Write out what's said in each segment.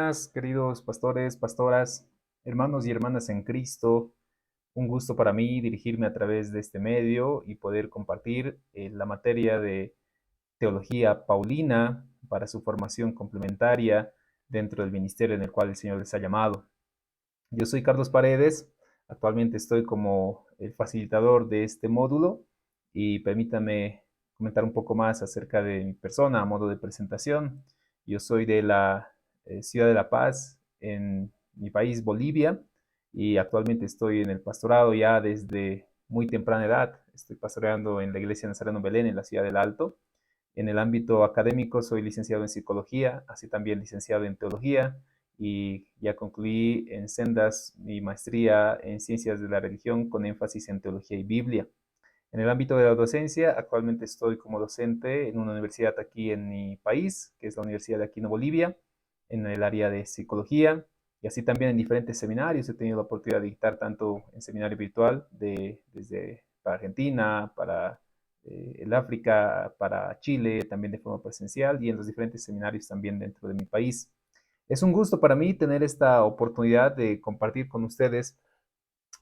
buenas, queridos pastores, pastoras, hermanos y hermanas en Cristo. Un gusto para mí dirigirme a través de este medio y poder compartir la materia de teología paulina para su formación complementaria dentro del ministerio en el cual el Señor les ha llamado. Yo soy Carlos Paredes, actualmente estoy como el facilitador de este módulo y permítame comentar un poco más acerca de mi persona a modo de presentación. Yo soy de la ciudad de La Paz, en mi país Bolivia, y actualmente estoy en el pastorado ya desde muy temprana edad. Estoy pastoreando en la iglesia Nazareno Belén en la ciudad del Alto. En el ámbito académico soy licenciado en psicología, así también licenciado en teología y ya concluí en sendas mi maestría en ciencias de la religión con énfasis en teología y Biblia. En el ámbito de la docencia, actualmente estoy como docente en una universidad aquí en mi país, que es la Universidad de Aquino, Bolivia, en el área de psicología y así también en diferentes seminarios. He tenido la oportunidad de dictar tanto en seminario virtual desde para Argentina, para el África, para Chile, también de forma presencial y en los diferentes seminarios también dentro de mi país. Es un gusto para mí tener esta oportunidad de compartir con ustedes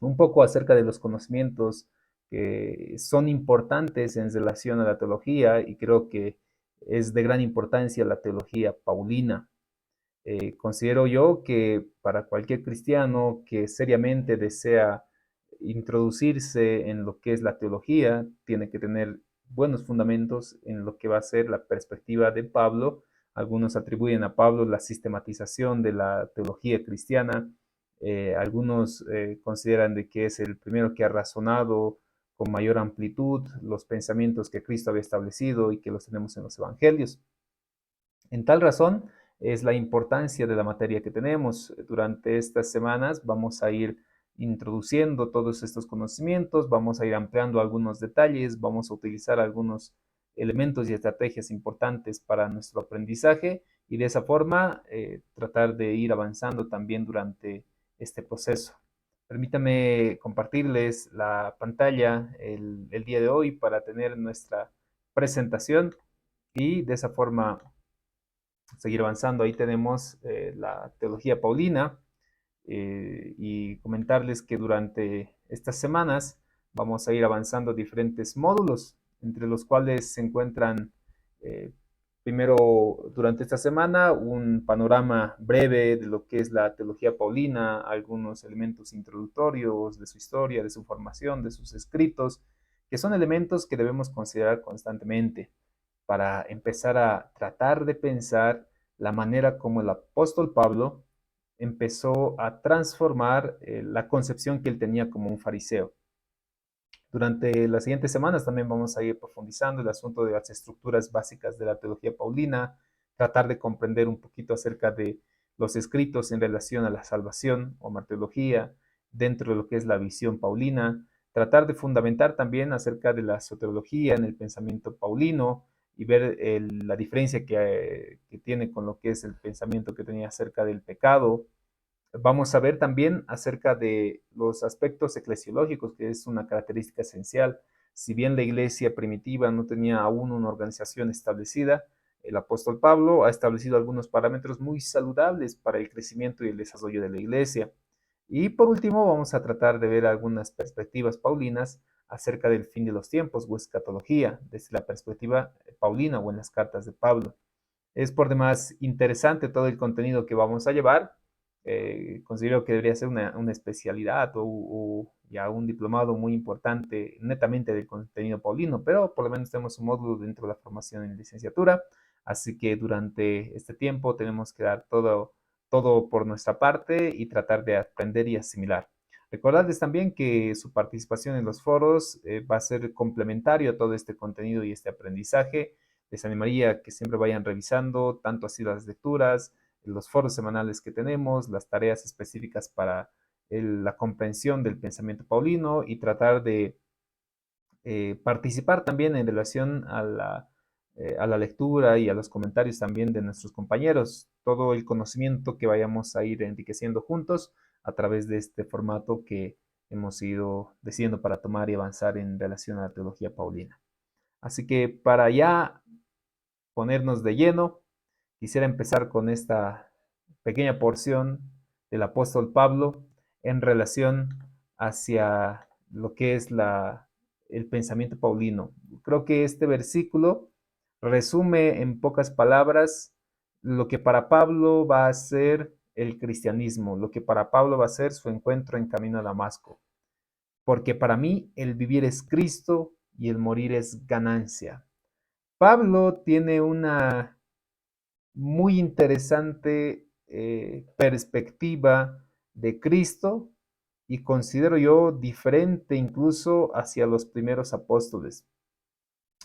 un poco acerca de los conocimientos que son importantes en relación a la teología y creo que es de gran importancia la teología paulina. Considero yo que para cualquier cristiano que seriamente desea introducirse en lo que es la teología, tiene que tener buenos fundamentos en lo que va a ser la perspectiva de Pablo. Algunos atribuyen a Pablo la sistematización de la teología cristiana. Algunos consideran de que es el primero que ha razonado con mayor amplitud los pensamientos que Cristo había establecido y que los tenemos en los evangelios. En tal razón es la importancia de la materia que tenemos. Durante estas semanas vamos a ir introduciendo todos estos conocimientos, vamos a ir ampliando algunos detalles, vamos a utilizar algunos elementos y estrategias importantes para nuestro aprendizaje y de esa forma tratar de ir avanzando también durante este proceso. Permítame compartirles la pantalla el día de hoy para tener nuestra presentación y de esa forma seguir avanzando. Ahí tenemos la teología paulina y comentarles que durante estas semanas vamos a ir avanzando diferentes módulos, entre los cuales se encuentran primero durante esta semana un panorama breve de lo que es la teología paulina, algunos elementos introductorios de su historia, de su formación, de sus escritos, que son elementos que debemos considerar constantemente para empezar a tratar de pensar la manera como el apóstol Pablo empezó a transformar la concepción que él tenía como un fariseo. Durante las siguientes semanas también vamos a ir profundizando el asunto de las estructuras básicas de la teología paulina, tratar de comprender un poquito acerca de los escritos en relación a la salvación o martirología dentro de lo que es la visión paulina, tratar de fundamentar también acerca de la soteriología en el pensamiento paulino y ver la diferencia que tiene con lo que es el pensamiento que tenía acerca del pecado. Vamos a ver también acerca de los aspectos eclesiológicos, que es una característica esencial. Si bien la iglesia primitiva no tenía aún una organización establecida, el apóstol Pablo ha establecido algunos parámetros muy saludables para el crecimiento y el desarrollo de la iglesia. Y por último, vamos a tratar de ver algunas perspectivas paulinas acerca del fin de los tiempos o escatología, desde la perspectiva paulina o en las cartas de Pablo. Es por demás interesante todo el contenido que vamos a llevar. Considero que debería ser una especialidad o ya un diplomado muy importante netamente del contenido paulino, pero por lo menos tenemos un módulo dentro de la formación en licenciatura, así que durante este tiempo tenemos que dar todo por nuestra parte y tratar de aprender y asimilar. Recordarles también que su participación en los foros va a ser complementario a todo este contenido y este aprendizaje. Les animaría a que siempre vayan revisando tanto así las lecturas, los foros semanales que tenemos, las tareas específicas para la comprensión del pensamiento paulino y tratar de participar también en relación a la lectura y a los comentarios también de nuestros compañeros, todo el conocimiento que vayamos a ir enriqueciendo juntos a través de este formato que hemos ido decidiendo para tomar y avanzar en relación a la teología paulina. Así que para ya ponernos de lleno, quisiera empezar con esta pequeña porción del apóstol Pablo en relación hacia lo que es el pensamiento paulino. Creo que este versículo resume en pocas palabras lo que para Pablo va a ser el cristianismo, lo que para Pablo va a ser su encuentro en camino a Damasco. Porque para mí el vivir es Cristo y el morir es ganancia. Pablo tiene una muy interesante perspectiva de Cristo y considero yo diferente incluso hacia los primeros apóstoles.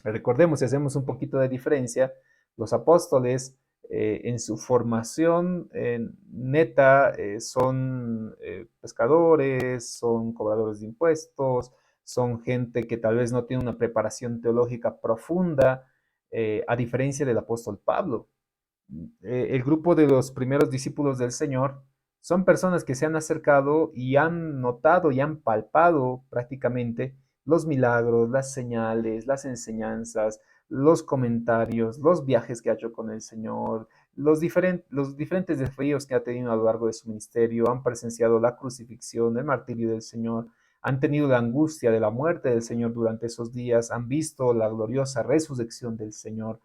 Recordemos, si hacemos un poquito de diferencia, los apóstoles en su formación neta son pescadores, son cobradores de impuestos, son gente que tal vez no tiene una preparación teológica profunda, a diferencia del apóstol Pablo. El grupo de los primeros discípulos del Señor son personas que se han acercado y han notado y han palpado prácticamente los milagros, las señales, las enseñanzas, los comentarios, los viajes que ha hecho con el Señor, los diferentes desafíos que ha tenido a lo largo de su ministerio, han presenciado la crucifixión, el martirio del Señor, han tenido la angustia de la muerte del Señor durante esos días, han visto la gloriosa resurrección del Señor,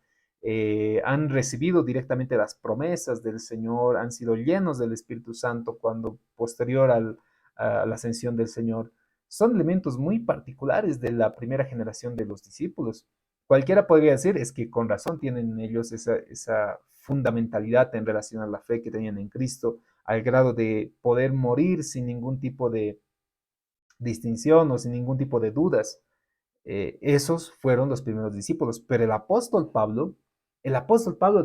han recibido directamente las promesas del Señor, han sido llenos del Espíritu Santo cuando posterior a la ascensión del Señor. Son elementos muy particulares de la primera generación de los discípulos. Cualquiera podría decir, es que con razón tienen ellos esa fundamentalidad en relación a la fe que tenían en Cristo, al grado de poder morir sin ningún tipo de distinción o sin ningún tipo de dudas. Esos fueron los primeros discípulos, pero el apóstol Pablo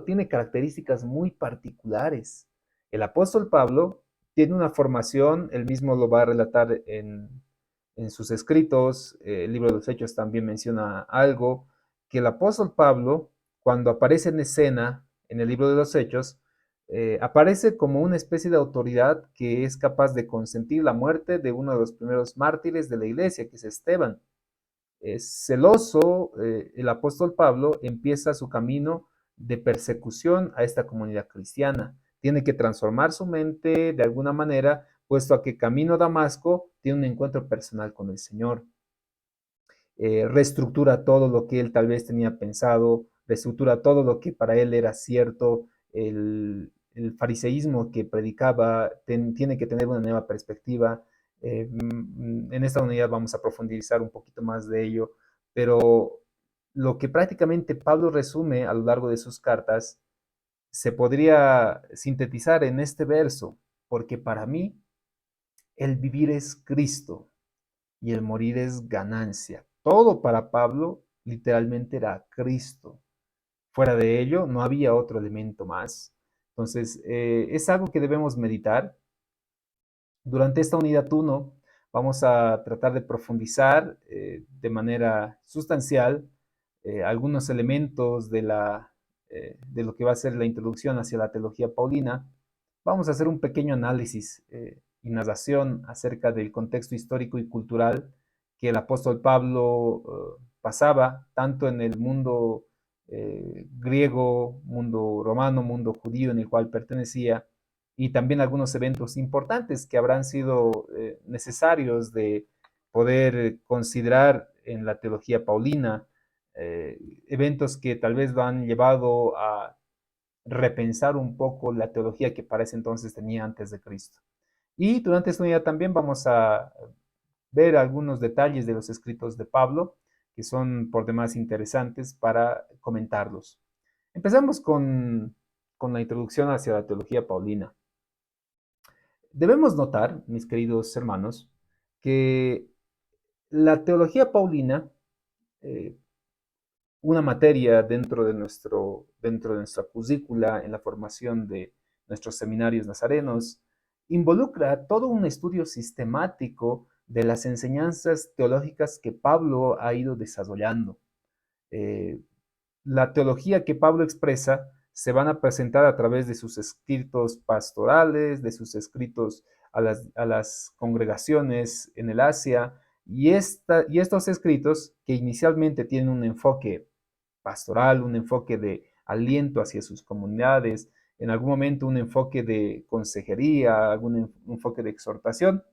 tiene características muy particulares. El apóstol Pablo tiene una formación, él mismo lo va a relatar en sus escritos, el libro de los Hechos también menciona algo, que el apóstol Pablo, cuando aparece en escena en el libro de los Hechos, aparece como una especie de autoridad que es capaz de consentir la muerte de uno de los primeros mártires de la iglesia, que es Esteban. Celoso, el apóstol Pablo empieza su camino de persecución a esta comunidad cristiana. Tiene que transformar su mente de alguna manera, puesto a que camino a Damasco tiene un encuentro personal con el Señor. Reestructura todo lo que él tal vez tenía pensado, reestructura todo lo que para él era cierto, el fariseísmo que predicaba tiene que tener una nueva perspectiva. En esta unidad vamos a profundizar un poquito más de ello, pero lo que prácticamente Pablo resume a lo largo de sus cartas se podría sintetizar en este verso, porque para mí el vivir es Cristo y el morir es ganancia. Todo para Pablo literalmente era Cristo. Fuera de ello no había otro elemento más. Entonces, es algo que debemos meditar. Durante esta unidad 1 vamos a tratar de profundizar de manera sustancial algunos elementos de lo que va a ser la introducción hacia la teología paulina. Vamos a hacer un pequeño análisis y narración acerca del contexto histórico y cultural que el apóstol Pablo pasaba, tanto en el mundo griego, mundo romano, mundo judío en el cual pertenecía, y también algunos eventos importantes que habrán sido necesarios de poder considerar en la teología paulina, eventos que tal vez lo han llevado a repensar un poco la teología que para ese entonces tenía antes de Cristo. Y durante esta unidad también vamos a ver algunos detalles de los escritos de Pablo, que son por demás interesantes para comentarlos. Empezamos con la introducción hacia la teología paulina. Debemos notar, mis queridos hermanos, que la teología paulina, eh, una materia dentro de nuestra currícula en la formación de nuestros seminarios nazarenos, involucra todo un estudio sistemático de las enseñanzas teológicas que Pablo ha ido desarrollando. Eh, la teología que Pablo expresa se van a presentar a través de sus escritos pastorales, de sus escritos a las congregaciones en el Asia, y estos escritos que inicialmente tienen un enfoque pastoral, un enfoque de aliento hacia sus comunidades, en algún momento un enfoque de consejería, algún enfoque de exhortación.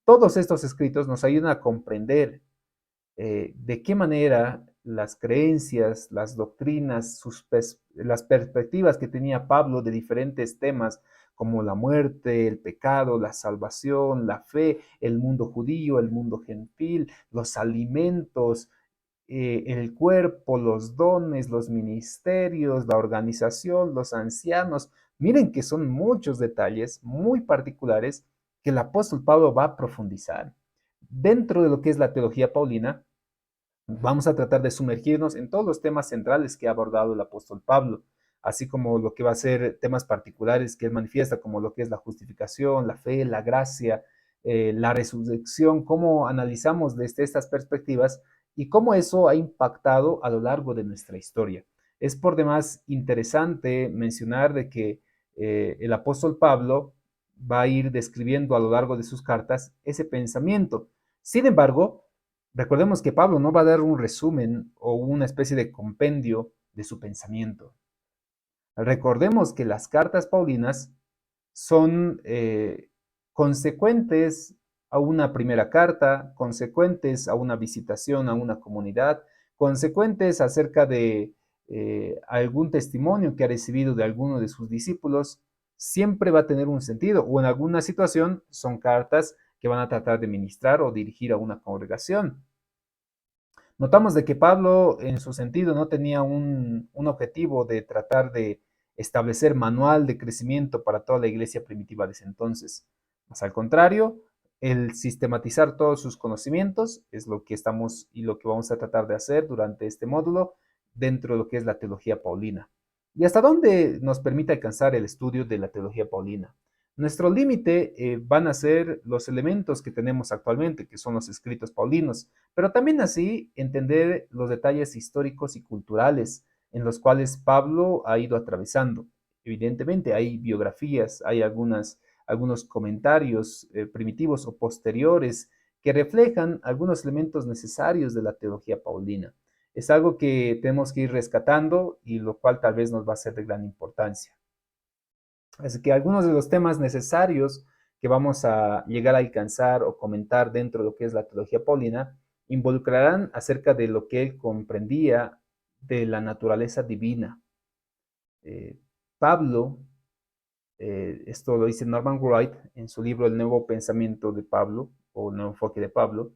Todos estos escritos nos ayudan a comprender de qué manera las creencias, las doctrinas, las perspectivas que tenía Pablo de diferentes temas como la muerte, el pecado, la salvación, la fe, el mundo judío, el mundo gentil, los alimentos, el cuerpo, los dones, los ministerios, la organización, los ancianos. Miren que son muchos detalles muy particulares que el apóstol Pablo va a profundizar. Dentro de lo que es la teología paulina, vamos a tratar de sumergirnos en todos los temas centrales que ha abordado el apóstol Pablo, así como lo que va a ser temas particulares que él manifiesta, como lo que es la justificación, la fe, la gracia, la resurrección, cómo analizamos desde estas perspectivas y cómo eso ha impactado a lo largo de nuestra historia. Es por demás interesante mencionar de que el apóstol Pablo va a ir describiendo a lo largo de sus cartas ese pensamiento. Sin embargo, recordemos que Pablo no va a dar un resumen o una especie de compendio de su pensamiento. Recordemos que las cartas paulinas son consecuentes a una primera carta, consecuentes a una visitación a una comunidad, consecuentes acerca de algún testimonio que ha recibido de alguno de sus discípulos, siempre va a tener un sentido, o en alguna situación son cartas que van a tratar de ministrar o dirigir a una congregación. Notamos de que Pablo, en su sentido, no tenía un objetivo de tratar de establecer manual de crecimiento para toda la iglesia primitiva de ese entonces. Más al contrario, el sistematizar todos sus conocimientos es lo que estamos y lo que vamos a tratar de hacer durante este módulo dentro de lo que es la teología paulina. ¿Y hasta dónde nos permite alcanzar el estudio de la teología paulina? Nuestro límite van a ser los elementos que tenemos actualmente, que son los escritos paulinos, pero también así entender los detalles históricos y culturales en los cuales Pablo ha ido atravesando. Evidentemente hay biografías, hay algunos comentarios primitivos o posteriores que reflejan algunos elementos necesarios de la teología paulina. Es algo que tenemos que ir rescatando y lo cual tal vez nos va a ser de gran importancia. Así que algunos de los temas necesarios que vamos a llegar a alcanzar o comentar dentro de lo que es la teología paulina involucrarán acerca de lo que él comprendía de la naturaleza divina. Eh, Pablo, esto lo dice Norman Wright en su libro El Nuevo Pensamiento de Pablo o El Nuevo Enfoque de Pablo,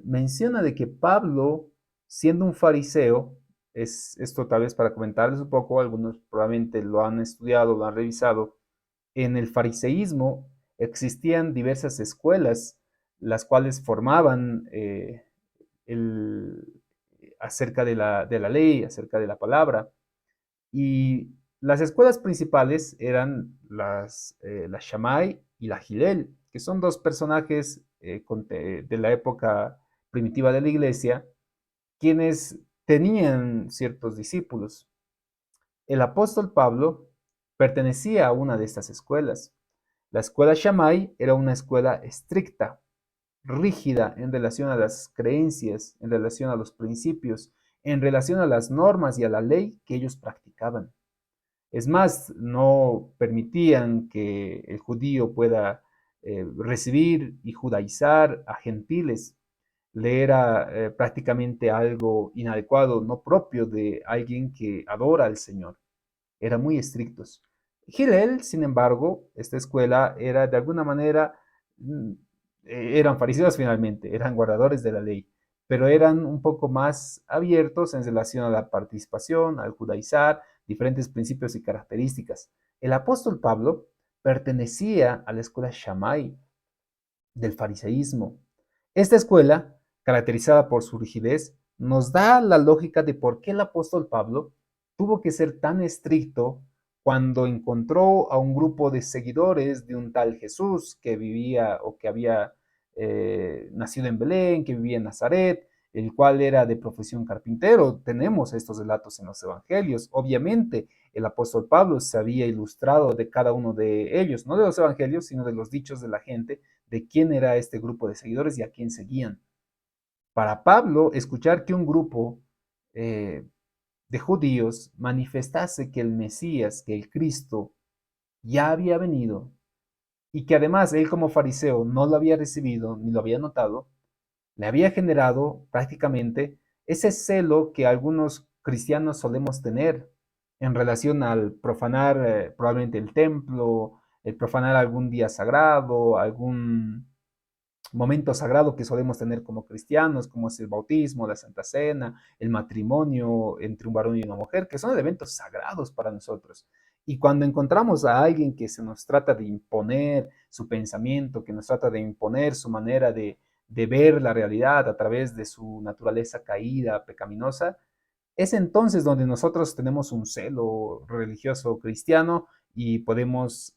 menciona de que Pablo, siendo un fariseo, esto tal vez para comentarles un poco, algunos probablemente lo han estudiado, lo han revisado, en el fariseísmo existían diversas escuelas, las cuales formaban el, acerca de la ley, acerca de la palabra. Y las escuelas principales eran la Shammai y la Hillel, que son dos personajes de la época primitiva de la iglesia, quienes tenían ciertos discípulos. El apóstol Pablo pertenecía a una de estas escuelas. La escuela Shammai era una escuela estricta, rígida en relación a las creencias, en relación a los principios, en relación a las normas y a la ley que ellos practicaban. Es más, no permitían que el judío pueda recibir y judaizar a gentiles. Le era prácticamente algo inadecuado, no propio de alguien que adora al Señor. Eran muy estrictos. Hillel, sin embargo, esta escuela era de alguna manera, mm, eran fariseos finalmente, eran guardadores de la ley, pero eran un poco más abiertos en relación a la participación, al judaizar, diferentes principios y características. El apóstol Pablo pertenecía a la escuela Shammai del fariseísmo. Esta escuela, caracterizada por su rigidez, nos da la lógica de por qué el apóstol Pablo tuvo que ser tan estricto cuando encontró a un grupo de seguidores de un tal Jesús que vivía o que había nacido en Belén, que vivía en Nazaret, el cual era de profesión carpintero. Tenemos estos relatos en los evangelios. Obviamente, el apóstol Pablo se había ilustrado de cada uno de ellos, no de los evangelios, sino de los dichos de la gente, de quién era este grupo de seguidores y a quién seguían. Para Pablo, escuchar que un grupo eh, de judíos manifestase que el Mesías, que el Cristo, ya había venido y que además él como fariseo no lo había recibido ni lo había notado, le había generado prácticamente ese celo que algunos cristianos solemos tener en relación al profanar probablemente el templo, el profanar algún día sagrado, algún momento sagrado que solemos tener como cristianos, como es el bautismo, la Santa Cena, el matrimonio entre un varón y una mujer, que son eventos sagrados para nosotros. Y cuando encontramos a alguien que se nos trata de imponer su pensamiento, que nos trata de imponer su manera de ver la realidad a través de su naturaleza caída, pecaminosa, es entonces donde nosotros tenemos un celo religioso cristiano y podemos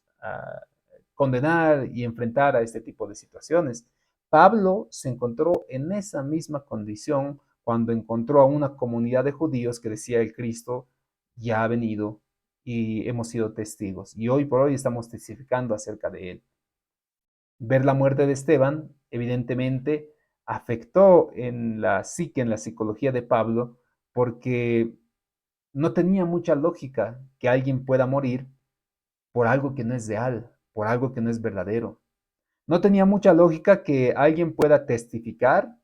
condenar y enfrentar a este tipo de situaciones. Pablo se encontró en esa misma condición cuando encontró a una comunidad de judíos que decía el Cristo ya ha venido y hemos sido testigos. Y hoy por hoy estamos testificando acerca de él. Ver la muerte de Esteban, evidentemente, afectó en la psique, en la psicología de Pablo, porque no tenía mucha lógica que alguien pueda morir por algo que no es real, por algo que no es verdadero. No tenía mucha lógica que alguien pueda testificar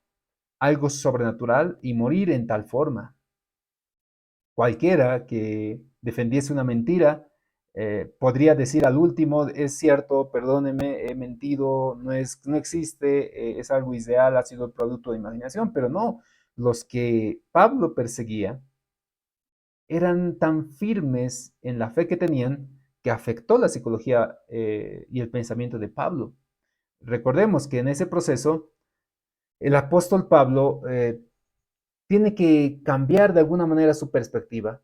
algo sobrenatural y morir en tal forma. Cualquiera que defendiese una mentira podría decir al último, es cierto, perdóneme, he mentido, no existe, es algo ideal, ha sido el producto de imaginación, pero no, los que Pablo perseguía eran tan firmes en la fe que tenían que afectó la psicología y el pensamiento de Pablo. Recordemos que en ese proceso el apóstol Pablo tiene que cambiar de alguna manera su perspectiva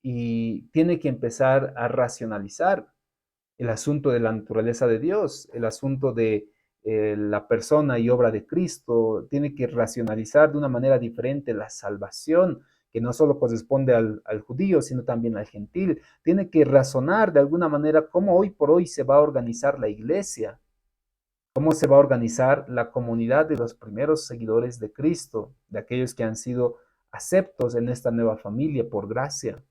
y tiene que empezar a racionalizar el asunto de la naturaleza de Dios, el asunto de la persona y obra de Cristo, tiene que racionalizar de una manera diferente la salvación, que no solo corresponde al judío, sino también al gentil. Tiene que razonar de alguna manera cómo hoy por hoy se va a organizar la iglesia, cómo se va a organizar la comunidad de los primeros seguidores de Cristo, de aquellos que han sido aceptos en esta nueva familia por gracia.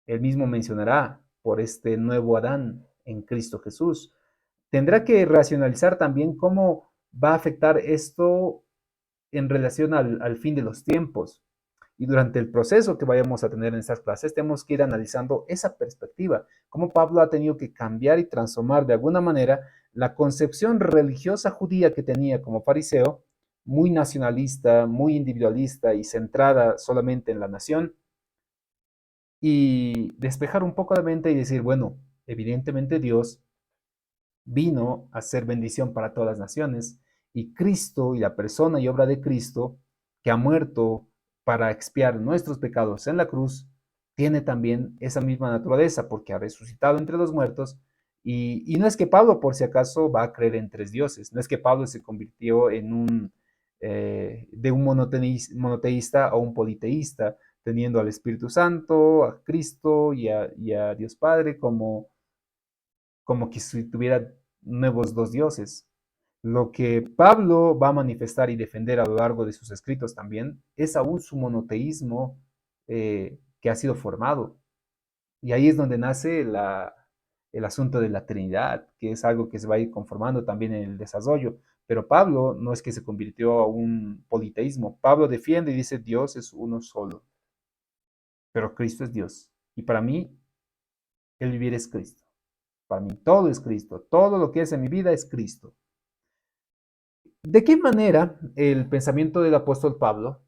Él mismo mencionará por este nuevo Adán en Cristo Jesús. Tendrá que racionalizar también cómo va a afectar esto en relación al fin de los tiempos. Y durante el proceso que vayamos a tener en estas clases, tenemos que ir analizando esa perspectiva, cómo Pablo ha tenido que cambiar y transformar de alguna manera la concepción religiosa judía que tenía como fariseo, muy nacionalista, muy individualista y centrada solamente en la nación, y despejar un poco la mente y decir, bueno, evidentemente Dios vino a ser bendición para todas las naciones y Cristo y la persona y obra de Cristo, que ha muerto para expiar nuestros pecados en la cruz, tiene también esa misma naturaleza porque ha resucitado entre los muertos. Y no es que Pablo, por si acaso, va a creer en tres dioses, no es que Pablo se convirtió en de un monoteísta a un politeísta, teniendo al Espíritu Santo, a Cristo y a Dios Padre como que si tuviera nuevos dos dioses. Lo que Pablo va a manifestar y defender a lo largo de sus escritos también es aún su monoteísmo que ha sido formado. Y ahí es donde nace el asunto de la Trinidad, que es algo que se va a ir conformando también en el desarrollo. Pero Pablo no es que se convirtió a un politeísmo. Pablo defiende y dice Dios es uno solo, pero Cristo es Dios. Y para mí, el vivir es Cristo. Para mí todo es Cristo. Todo lo que es en mi vida es Cristo. ¿De qué manera el pensamiento del apóstol Pablo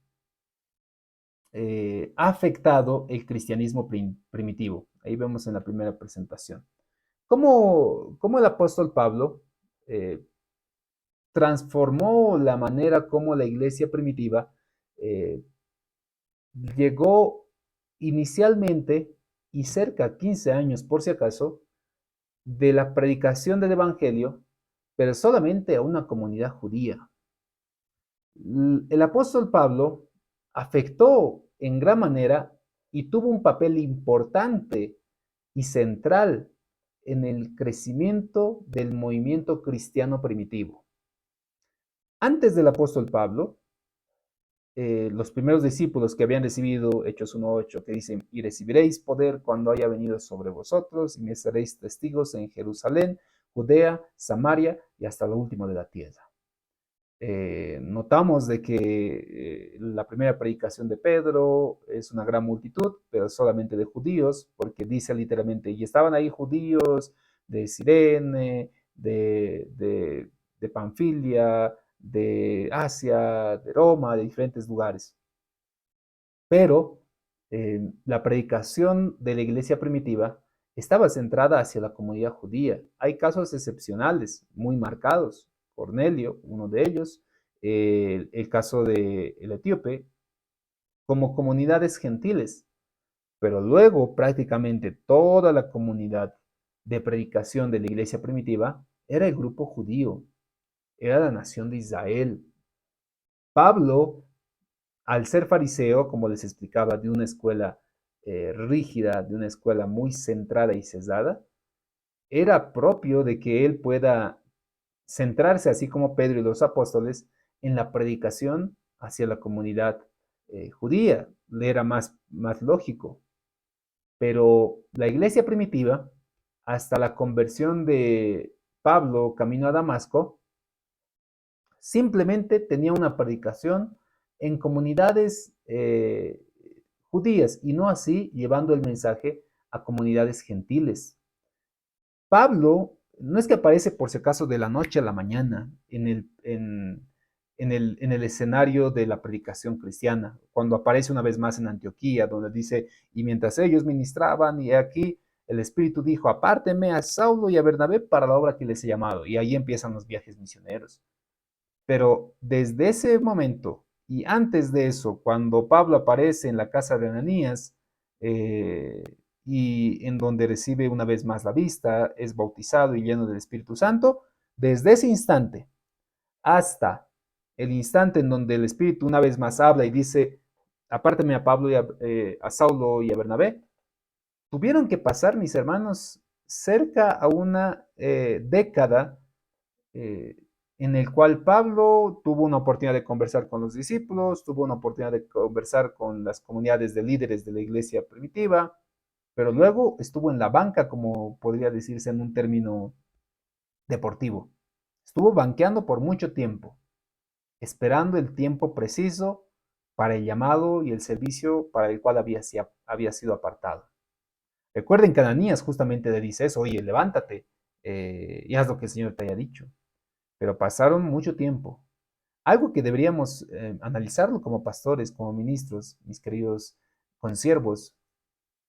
ha afectado el cristianismo primitivo? Ahí vemos en la primera presentación. ¿Cómo el apóstol Pablo eh, transformó la manera como la iglesia primitiva eh, llegó inicialmente y cerca de 15 años, por si acaso, de la predicación del Evangelio, pero solamente a una comunidad judía? El apóstol Pablo afectó en gran manera y tuvo un papel importante y central en el crecimiento del movimiento cristiano primitivo. Antes del apóstol Pablo, los primeros discípulos que habían recibido, Hechos 1:8, que dicen, y recibiréis poder cuando haya venido sobre vosotros, y me seréis testigos en Jerusalén, Judea, Samaria y hasta lo último de la tierra. Notamos de que la primera predicación de Pedro es una gran multitud, pero solamente de judíos, porque dice literalmente, y estaban ahí judíos de Cirene, de Panfilia, de Asia, de Roma, de diferentes lugares. Pero la predicación de la iglesia primitiva estaba centrada hacia la comunidad judía. Hay casos excepcionales, muy marcados. Cornelio, uno de ellos, el caso del etíope, como comunidades gentiles. Pero luego prácticamente toda la comunidad de predicación de la iglesia primitiva era el grupo judío, era la nación de Israel. Pablo, al ser fariseo, como les explicaba, de una escuela rígida, de una escuela muy centrada y sesgada, era propio de que él pueda centrarse, así como Pedro y los apóstoles, en la predicación hacia la comunidad judía. Le era más lógico. Pero la iglesia primitiva, hasta la conversión de Pablo camino a Damasco, simplemente tenía una predicación en comunidades judías y no así llevando el mensaje a comunidades gentiles. Pablo no es que aparece por si acaso de la noche a la mañana en el escenario de la predicación cristiana, cuando aparece una vez más en Antioquía, donde dice, y mientras ellos ministraban, y aquí el Espíritu dijo, apárteme a Saulo y a Bernabé para la obra que les he llamado, y ahí empiezan los viajes misioneros. Pero desde ese momento y antes de eso, cuando Pablo aparece en la casa de Ananías eh, y en donde recibe una vez más la vista, es bautizado y lleno del Espíritu Santo, desde ese instante hasta el instante en donde el Espíritu una vez más habla y dice, apárteme a Pablo y a Saulo y a Bernabé, tuvieron que pasar, mis hermanos, cerca a una década eh, en el cual Pablo tuvo una oportunidad de conversar con los discípulos, tuvo una oportunidad de conversar con las comunidades de líderes de la iglesia primitiva, pero luego estuvo en la banca, como podría decirse en un término deportivo. Estuvo banqueando por mucho tiempo, esperando el tiempo preciso para el llamado y el servicio para el cual había sido apartado. Recuerden que Ananías justamente le dice eso, oye, levántate y haz lo que el Señor te haya dicho. Pero pasaron mucho tiempo. Algo que deberíamos analizarlo como pastores, como ministros, mis queridos consiervos,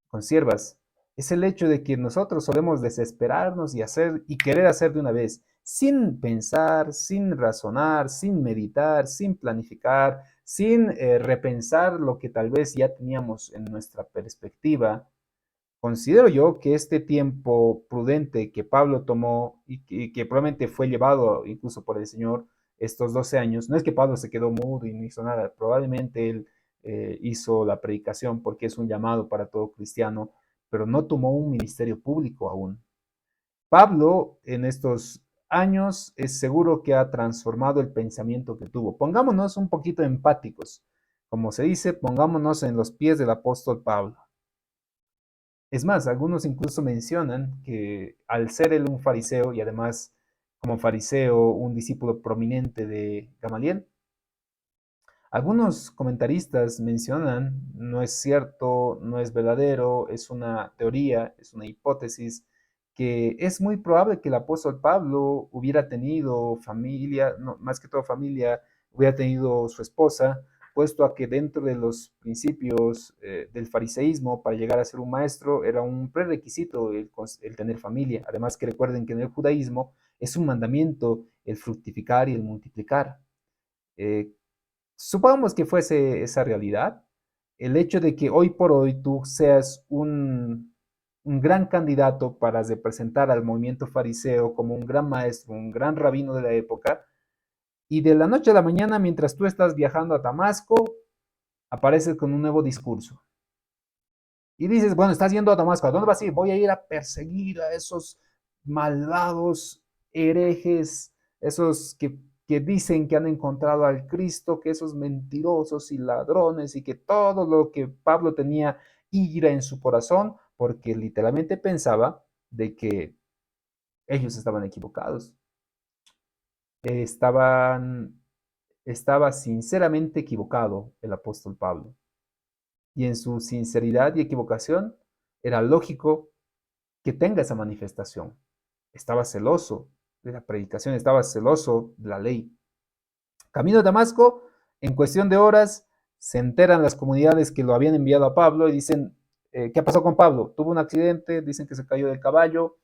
consiervas, es el hecho de que nosotros solemos desesperarnos y hacer y querer hacer de una vez, sin pensar, sin razonar, sin meditar, sin planificar, sin repensar lo que tal vez ya teníamos en nuestra perspectiva. Considero yo que este tiempo prudente que Pablo tomó y que probablemente fue llevado incluso por el Señor estos 12 años, no es que Pablo se quedó mudo y no hizo nada, probablemente él hizo la predicación porque es un llamado para todo cristiano, pero no tomó un ministerio público aún. Pablo en estos años es seguro que ha transformado el pensamiento que tuvo. Pongámonos un poquito empáticos, como se dice, pongámonos en los pies del apóstol Pablo. Es más, algunos incluso mencionan que al ser él un fariseo y además como fariseo un discípulo prominente de Gamaliel, algunos comentaristas mencionan, no es cierto, no es verdadero, es una teoría, es una hipótesis, que es muy probable que el apóstol Pablo hubiera tenido familia, no, más que todo familia, hubiera tenido su esposa, puesto a que dentro de los principios del fariseísmo, para llegar a ser un maestro, era un prerequisito el tener familia. Además que recuerden que en el judaísmo es un mandamiento el fructificar y el multiplicar. Eh, Supongamos que fuese esa realidad, el hecho de que hoy por hoy tú seas un gran candidato para representar al movimiento fariseo como un gran maestro, un gran rabino de la época, y de la noche a la mañana, mientras tú estás viajando a Damasco, apareces con un nuevo discurso. Y dices, bueno, estás yendo a Damasco, ¿a dónde vas a ir? Voy a ir a perseguir a esos malvados herejes, esos que que dicen que han encontrado al Cristo, que esos mentirosos y ladrones y que todo lo que Pablo tenía ira en su corazón, porque literalmente pensaba de que ellos estaban equivocados. Estaban, estaba sinceramente equivocado el apóstol Pablo. Y en su sinceridad y equivocación era lógico que tenga esa manifestación. Estaba celoso de la predicación, estaba celoso de la ley. Camino a Damasco, en cuestión de horas, se enteran las comunidades que lo habían enviado a Pablo y dicen, ¿qué pasó con Pablo? Tuvo un accidente, dicen que se cayó del caballo,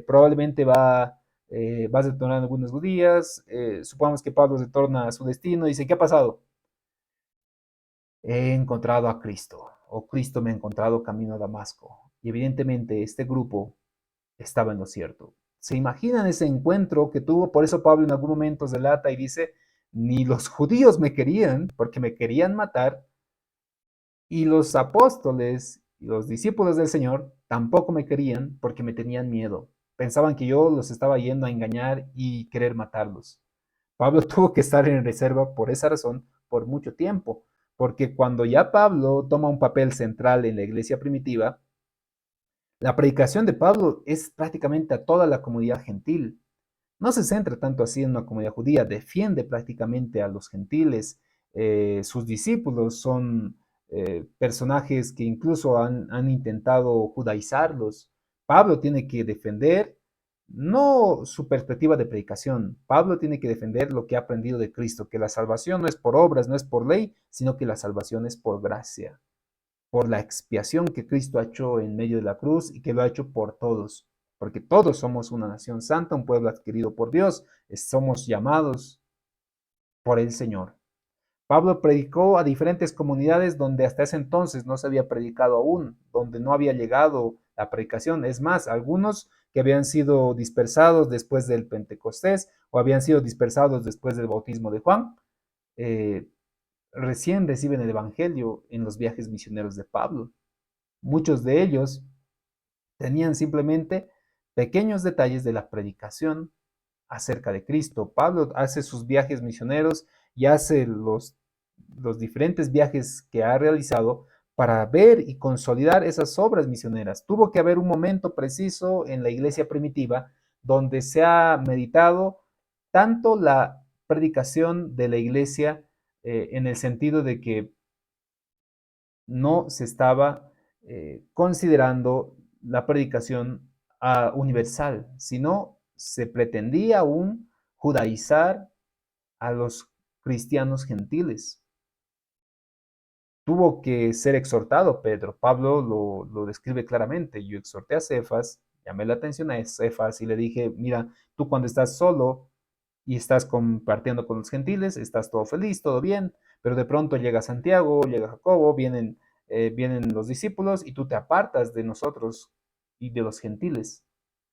probablemente va a retornar en algunos días, supongamos que Pablo retorna a su destino, dice, ¿qué ha pasado? He encontrado a Cristo, o Cristo me ha encontrado camino a Damasco. Y evidentemente este grupo estaba en lo cierto. ¿Se imaginan ese encuentro que tuvo? Por eso Pablo en algún momento relata y dice, ni los judíos me querían, porque me querían matar, y los apóstoles y los discípulos del Señor tampoco me querían porque me tenían miedo. Pensaban que yo los estaba yendo a engañar y querer matarlos. Pablo tuvo que estar en reserva por esa razón por mucho tiempo, porque cuando ya Pablo toma un papel central en la iglesia primitiva, la predicación de Pablo es prácticamente a toda la comunidad gentil. No se centra tanto así en una comunidad judía, defiende prácticamente a los gentiles. Sus discípulos son personajes que incluso han intentado judaizarlos. Pablo tiene que defender no su perspectiva de predicación, Pablo tiene que defender lo que ha aprendido de Cristo, que la salvación no es por obras, no es por ley, sino que la salvación es por gracia, por la expiación que Cristo ha hecho en medio de la cruz y que lo ha hecho por todos, porque todos somos una nación santa, un pueblo adquirido por Dios, somos llamados por el Señor. Pablo predicó a diferentes comunidades donde hasta ese entonces no se había predicado aún, donde no había llegado la predicación. Es más, algunos que habían sido dispersados después del Pentecostés o habían sido dispersados después del bautismo de Juan, eh, recién reciben el Evangelio en los viajes misioneros de Pablo. Muchos de ellos tenían simplemente pequeños detalles de la predicación acerca de Cristo. Pablo hace sus viajes misioneros y hace los diferentes viajes que ha realizado para ver y consolidar esas obras misioneras. Tuvo que haber un momento preciso en la iglesia primitiva donde se ha meditado tanto la predicación de la iglesia en el sentido de que no se estaba considerando la predicación universal, sino se pretendía aún judaizar a los cristianos gentiles. Tuvo que ser exhortado Pedro. Pablo lo describe claramente. Yo exhorté a Cefas, llamé la atención a Cefas y le dije, mira, tú cuando estás solo y estás compartiendo con los gentiles, estás todo feliz, todo bien, pero de pronto llega Santiago, llega Jacobo, vienen los discípulos y tú te apartas de nosotros y de los gentiles.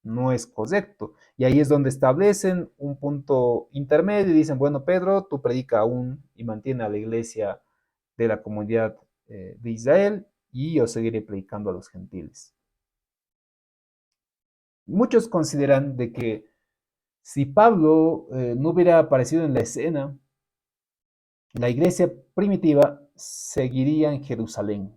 No es correcto. Y ahí es donde establecen un punto intermedio y dicen, bueno, Pedro, tú predica aún y mantiene a la iglesia de la comunidad de Israel y yo seguiré predicando a los gentiles. Muchos consideran de que si Pablo no hubiera aparecido en la escena, la iglesia primitiva seguiría en Jerusalén.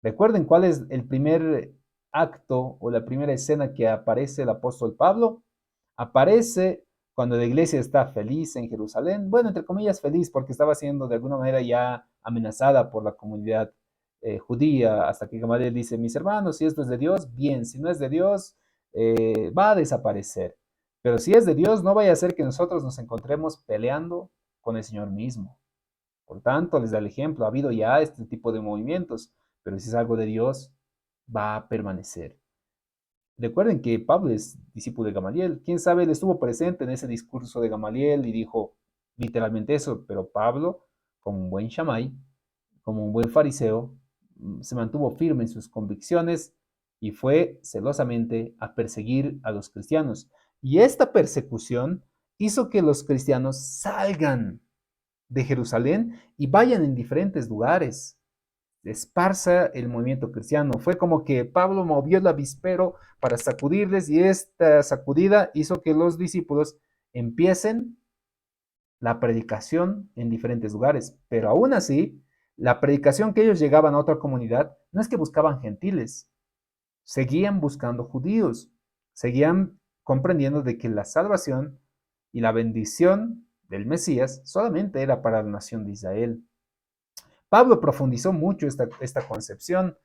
Recuerden cuál es el primer acto o la primera escena que aparece el apóstol Pablo. Aparece cuando la iglesia está feliz en Jerusalén. Bueno, entre comillas feliz porque estaba siendo de alguna manera ya amenazada por la comunidad judía hasta que Gamaliel dice, mis hermanos, si esto es de Dios, bien, si no es de Dios, va a desaparecer. Pero si es de Dios, no vaya a ser que nosotros nos encontremos peleando con el Señor mismo. Por tanto, les da el ejemplo, ha habido ya este tipo de movimientos, pero si es algo de Dios, va a permanecer. Recuerden que Pablo es discípulo de Gamaliel. Quién sabe, él estuvo presente en ese discurso de Gamaliel y dijo literalmente eso, pero Pablo, como un buen shamai, como un buen fariseo, se mantuvo firme en sus convicciones y fue celosamente a perseguir a los cristianos. Y esta persecución hizo que los cristianos salgan de Jerusalén y vayan en diferentes lugares, esparza el movimiento cristiano. Fue como que Pablo movió el avispero para sacudirles y esta sacudida hizo que los discípulos empiecen la predicación en diferentes lugares, pero aún así, la predicación que ellos llegaban a otra comunidad no es que buscaban gentiles, seguían buscando judíos, seguían comprendiendo de que la salvación y la bendición del Mesías solamente era para la nación de Israel. Pablo profundizó mucho esta concepción,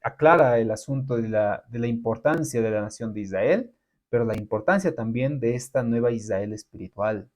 aclara el asunto de la importancia de la nación de Israel, pero la importancia también de esta nueva Israel espiritual,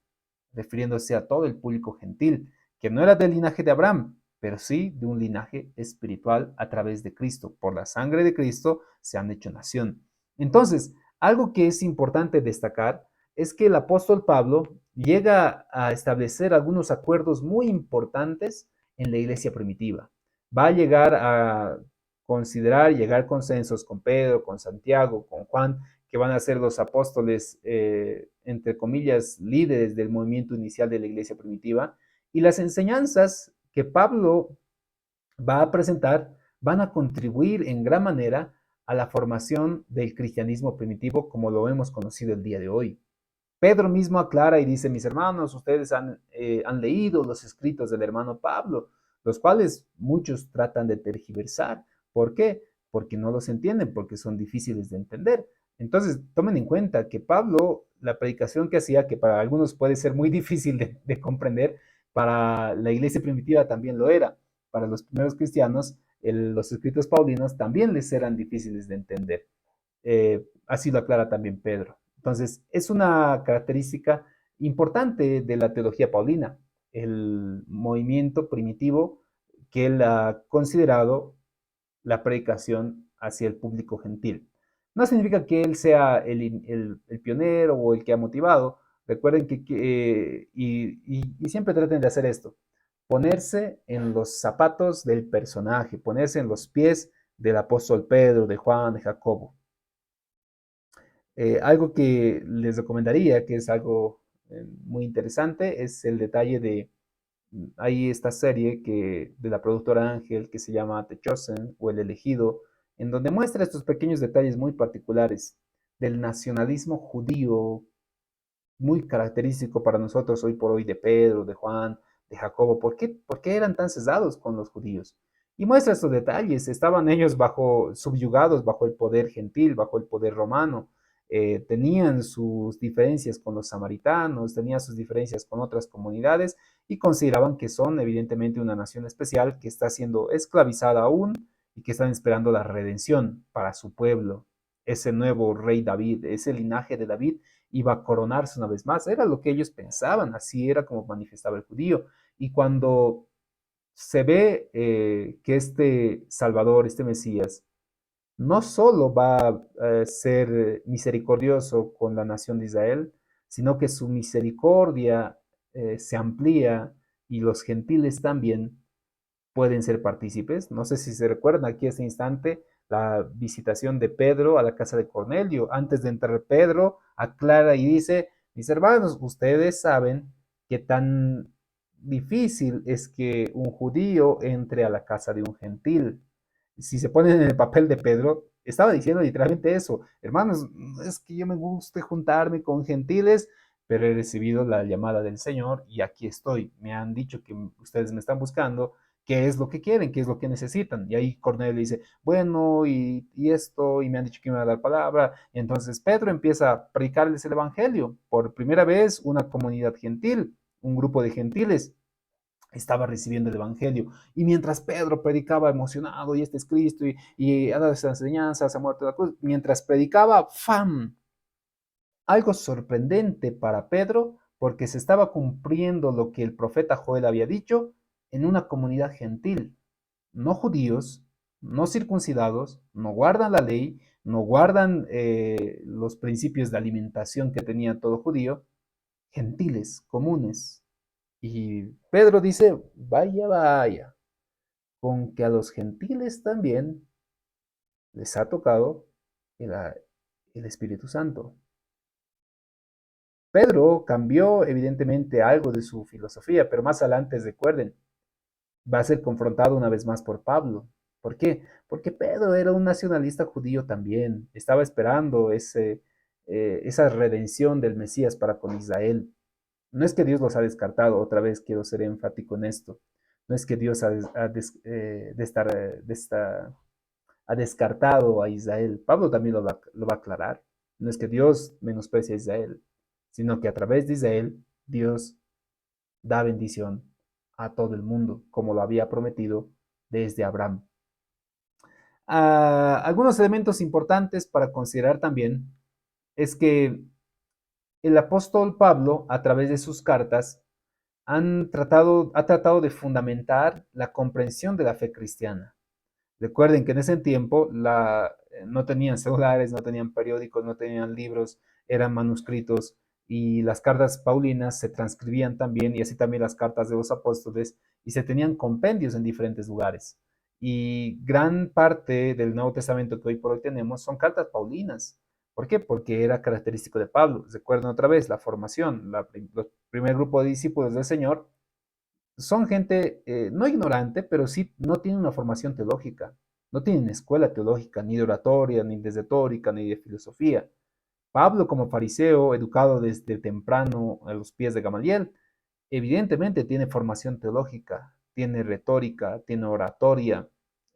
refiriéndose a todo el público gentil, que no era del linaje de Abraham, pero sí de un linaje espiritual a través de Cristo. Por la sangre de Cristo se han hecho nación. Entonces, algo que es importante destacar es que el apóstol Pablo llega a establecer algunos acuerdos muy importantes en la iglesia primitiva. Va a llegar a considerar, llegar a consensos con Pedro, con Santiago, con Juan, que van a ser los apóstoles, entre comillas, líderes del movimiento inicial de la iglesia primitiva, y las enseñanzas que Pablo va a presentar van a contribuir en gran manera a la formación del cristianismo primitivo como lo hemos conocido el día de hoy. Pedro mismo aclara y dice, mis hermanos, ustedes han leído los escritos del hermano Pablo, los cuales muchos tratan de tergiversar. ¿Por qué? Porque no los entienden, porque son difíciles de entender. Entonces, tomen en cuenta que Pablo, la predicación que hacía, que para algunos puede ser muy difícil de comprender, para la iglesia primitiva también lo era. Para los primeros cristianos, los escritos paulinos también les eran difíciles de entender. Así lo aclara también Pedro. Entonces, es una característica importante de la teología paulina, el movimiento primitivo que él ha considerado la predicación hacia el público gentil. No significa que él sea el pionero o el que ha motivado. Recuerden y siempre traten de hacer esto, ponerse en los zapatos del personaje, ponerse en los pies del apóstol Pedro, de Juan, de Jacobo. Algo que les recomendaría, que es algo muy interesante, es el detalle de, hay esta serie de la productora Ángel que se llama The Chosen o El Elegido, en donde muestra estos pequeños detalles muy particulares del nacionalismo judío, muy característico para nosotros hoy por hoy de Pedro, de Juan, de Jacobo. ¿Por qué eran tan cesados con los judíos? Y muestra estos detalles. Estaban ellos subyugados bajo el poder gentil, bajo el poder romano. Tenían sus diferencias con los samaritanos, tenían sus diferencias con otras comunidades y consideraban que son evidentemente una nación especial que está siendo esclavizada aún y que están esperando la redención para su pueblo. Ese nuevo rey David, ese linaje de David iba a coronarse una vez más. Era lo que ellos pensaban, así era como manifestaba el judío. Y cuando se ve que este Salvador, este Mesías, no solo va a ser misericordioso con la nación de Israel, sino que su misericordia se amplía y los gentiles también pueden ser partícipes. No sé si se recuerdan aquí a este instante la visitación de Pedro a la casa de Cornelio. Antes de entrar Pedro, aclara y dice, mis hermanos, ustedes saben qué tan difícil es que un judío entre a la casa de un gentil. Si se ponen en el papel de Pedro, estaba diciendo literalmente eso. Hermanos, es que yo me guste juntarme con gentiles, pero he recibido la llamada del Señor y aquí estoy. Me han dicho que ustedes me están buscando, qué es lo que quieren, qué es lo que necesitan. Y ahí Cornelio dice, bueno, y esto, y me han dicho que me va a dar palabra. Y entonces Pedro empieza a predicarles el Evangelio. Por primera vez, una comunidad gentil, un grupo de gentiles estaba recibiendo el Evangelio. Y mientras Pedro predicaba emocionado, y este es Cristo, y ha dado esas enseñanzas, ha muerto en la cruz, mientras predicaba, ¡fam! Algo sorprendente para Pedro, porque se estaba cumpliendo lo que el profeta Joel había dicho en una comunidad gentil, no judíos, no circuncidados, no guardan la ley, no guardan los principios de alimentación que tenía todo judío, gentiles, comunes. Y Pedro dice, vaya, vaya, con que a los gentiles también les ha tocado el, el Espíritu Santo. Pedro cambió evidentemente algo de su filosofía, pero más adelante, recuerden, va a ser confrontado una vez más por Pablo. ¿Por qué? Porque Pedro era un nacionalista judío también, estaba esperando esa redención del Mesías para con Israel. No es que Dios los ha descartado, otra vez quiero ser enfático en esto. No es que Dios ha descartado a Israel. Pablo también lo va a aclarar. No es que Dios menosprecie a Israel, sino que a través de Israel Dios da bendición a todo el mundo, como lo había prometido desde Abraham. Algunos elementos importantes para considerar también es que el apóstol Pablo, a través de sus cartas, ha tratado de fundamentar la comprensión de la fe cristiana. Recuerden que en ese tiempo no tenían celulares, no tenían periódicos, no tenían libros, eran manuscritos y las cartas paulinas se transcribían también y así también las cartas de los apóstoles y se tenían compendios en diferentes lugares. Y gran parte del Nuevo Testamento que hoy por hoy tenemos son cartas paulinas. ¿Por qué? Porque era característico de Pablo. Recuerden otra vez la formación, el primer grupo de discípulos del Señor son gente no ignorante, pero sí no tienen una formación teológica. No tienen escuela teológica, ni de oratoria, ni de retórica, ni de filosofía. Pablo, como fariseo, educado desde temprano a los pies de Gamaliel, evidentemente tiene formación teológica, tiene retórica, tiene oratoria,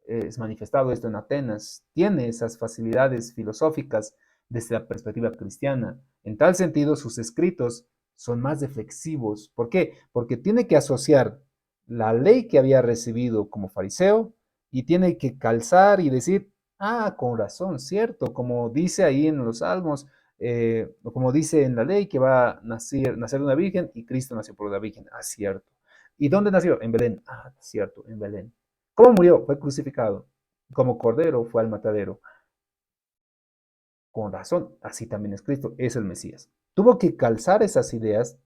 es manifestado esto en Atenas, tiene esas facilidades filosóficas desde la perspectiva cristiana. En tal sentido, sus escritos son más reflexivos. ¿Por qué? Porque tiene que asociar la ley que había recibido como fariseo y tiene que calzar y decir, ah, con razón, cierto, como dice ahí en los Salmos, o como dice en la ley, que va a nacer una virgen y Cristo nació por una virgen. Ah, cierto. ¿Y dónde nació? En Belén. Ah, cierto, en Belén. ¿Cómo murió? Fue crucificado. Como cordero fue al matadero. Con razón, así también es Cristo, es el Mesías. Tuvo que calzar esas ideas,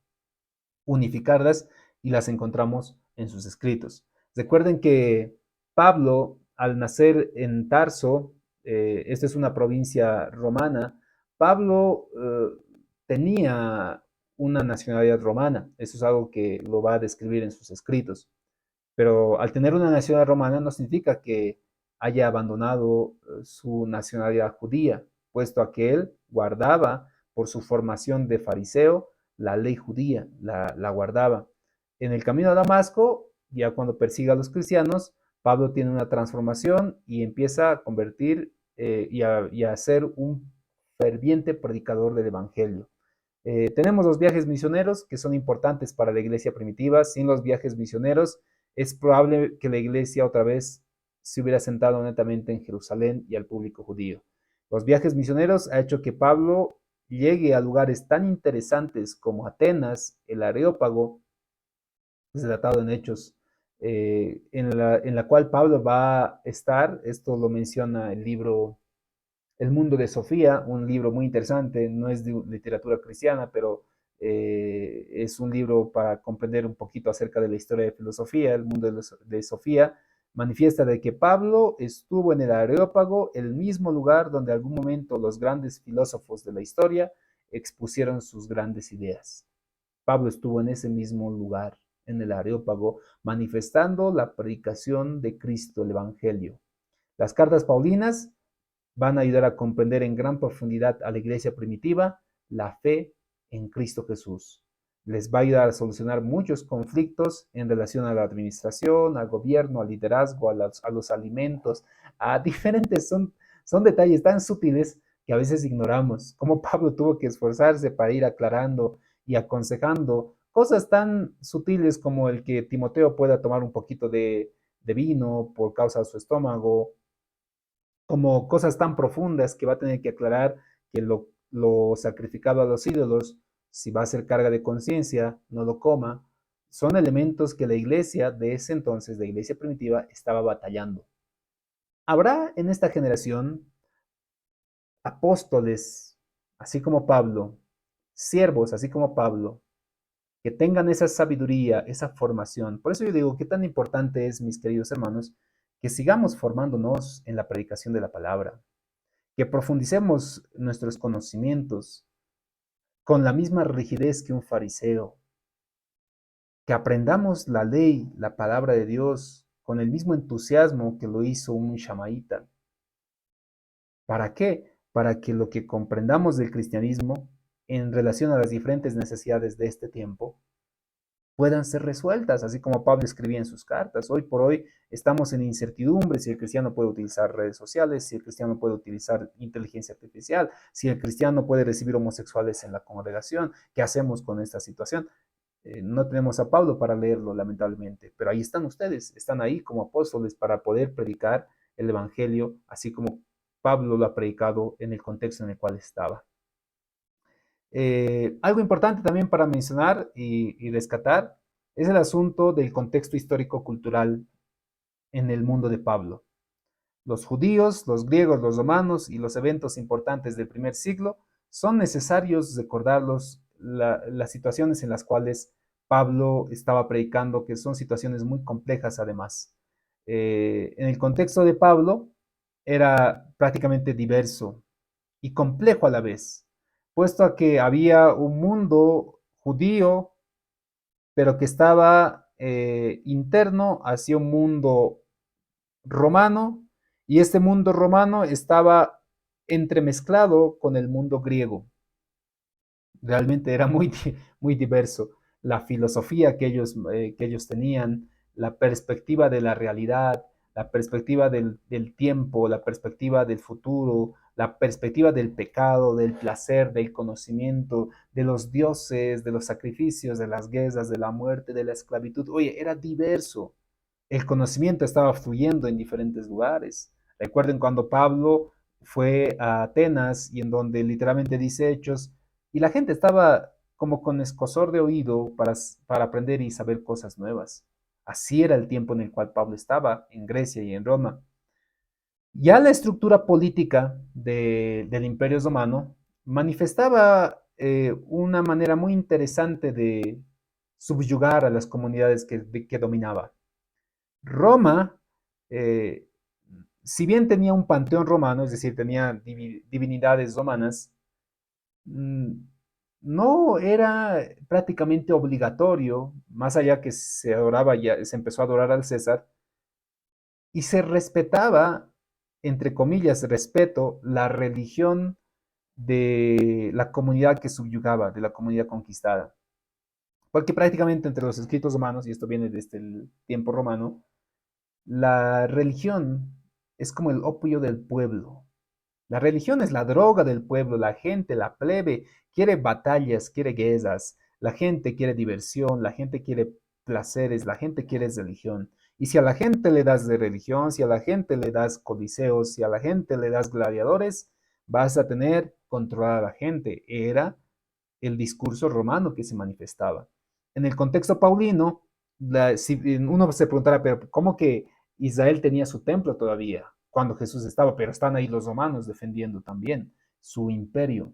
unificarlas y las encontramos en sus escritos. Recuerden que Pablo, al nacer en Tarso, esta es una provincia romana, Pablo tenía una nacionalidad romana, eso es algo que lo va a describir en sus escritos, pero al tener una nacionalidad romana no significa que haya abandonado su nacionalidad judía, puesto a que él guardaba por su formación de fariseo la ley judía, la guardaba. En el camino a Damasco, ya cuando persigue a los cristianos, Pablo tiene una transformación y empieza a convertir y a ser un ferviente predicador del Evangelio. Tenemos los viajes misioneros que son importantes para la iglesia primitiva. Sin los viajes misioneros es probable que la iglesia otra vez se hubiera sentado netamente en Jerusalén y al público judío. Los viajes misioneros ha hecho que Pablo llegue a lugares tan interesantes como Atenas, el Areópago, relatado en Hechos, en la cual Pablo va a estar, esto lo menciona el libro El mundo de Sofía, un libro muy interesante, no es de literatura cristiana, pero es un libro para comprender un poquito acerca de la historia de filosofía. El mundo de Sofía manifiesta de que Pablo estuvo en el Areópago, el mismo lugar donde algún momento los grandes filósofos de la historia expusieron sus grandes ideas. Pablo estuvo en ese mismo lugar, en el Areópago, manifestando la predicación de Cristo, el Evangelio. Las cartas paulinas van a ayudar a comprender en gran profundidad a la iglesia primitiva la fe en Cristo Jesús. Les va a ayudar a solucionar muchos conflictos en relación a la administración, al gobierno, al liderazgo, a los alimentos, a diferentes, son detalles tan sutiles que a veces ignoramos. Como Pablo tuvo que esforzarse para ir aclarando y aconsejando cosas tan sutiles como el que Timoteo pueda tomar un poquito de vino por causa de su estómago, como cosas tan profundas que va a tener que aclarar que lo sacrificado a los ídolos, si va a ser carga de conciencia, no lo coma, son elementos que la iglesia de ese entonces, la iglesia primitiva, estaba batallando. Habrá en esta generación apóstoles, así como Pablo, siervos, así como Pablo, que tengan esa sabiduría, esa formación. Por eso yo digo, qué tan importante es, mis queridos hermanos, que sigamos formándonos en la predicación de la palabra, que profundicemos nuestros conocimientos con la misma rigidez que un fariseo, que aprendamos la ley, la palabra de Dios, con el mismo entusiasmo que lo hizo un shamaíta. ¿Para qué? Para que lo que comprendamos del cristianismo en relación a las diferentes necesidades de este tiempo puedan ser resueltas, así como Pablo escribía en sus cartas. Hoy por hoy estamos en incertidumbre si el cristiano puede utilizar redes sociales, si el cristiano puede utilizar inteligencia artificial, si el cristiano puede recibir homosexuales en la congregación. ¿Qué hacemos con esta situación? No tenemos a Pablo para leerlo, lamentablemente, pero ahí están ustedes, están ahí como apóstoles para poder predicar el Evangelio, así como Pablo lo ha predicado en el contexto en el cual estaba. Algo importante también para mencionar y rescatar es el asunto del contexto histórico-cultural en el mundo de Pablo. Los judíos, los griegos, los romanos y los eventos importantes del primer siglo son necesarios recordarlos, las situaciones en las cuales Pablo estaba predicando, que son situaciones muy complejas además. En el contexto de Pablo era prácticamente diverso y complejo a la vez, puesto a que había un mundo judío, pero que estaba interno hacia un mundo romano, y este mundo romano estaba entremezclado con el mundo griego. Realmente era muy, muy diverso. La filosofía que ellos tenían, la perspectiva de la realidad, la perspectiva del tiempo, la perspectiva del futuro, la perspectiva del pecado, del placer, del conocimiento, de los dioses, de los sacrificios, de las guerras, de la muerte, de la esclavitud. Oye, era diverso. El conocimiento estaba fluyendo en diferentes lugares. Recuerden cuando Pablo fue a Atenas y en donde literalmente dice Hechos, y la gente estaba como con escozor de oído para aprender y saber cosas nuevas. Así era el tiempo en el cual Pablo estaba en Grecia y en Roma. Ya la estructura política del Imperio Romano manifestaba una manera muy interesante de subyugar a las comunidades que dominaba. Roma, eh, si bien tenía un panteón romano, es decir, tenía divinidades romanas, mm, no era prácticamente obligatorio, más allá que se adoraba, ya se empezó a adorar al César, y se respetaba, entre comillas, respeto, la religión de la comunidad que subyugaba, de la comunidad conquistada. Porque prácticamente entre los escritos romanos, y esto viene desde el tiempo romano, la religión es como el opio del pueblo. La religión es la droga del pueblo. La gente, la plebe, quiere batallas, quiere guerras. La gente quiere diversión, la gente quiere placeres, la gente quiere religión. Y si a la gente le das de religión, si a la gente le das coliseos, si a la gente le das gladiadores, vas a tener controlada a la gente. Era el discurso romano que se manifestaba. En el contexto paulino, si uno se preguntará, pero ¿cómo que Israel tenía su templo todavía cuando Jesús estaba? Pero están ahí los romanos defendiendo también su imperio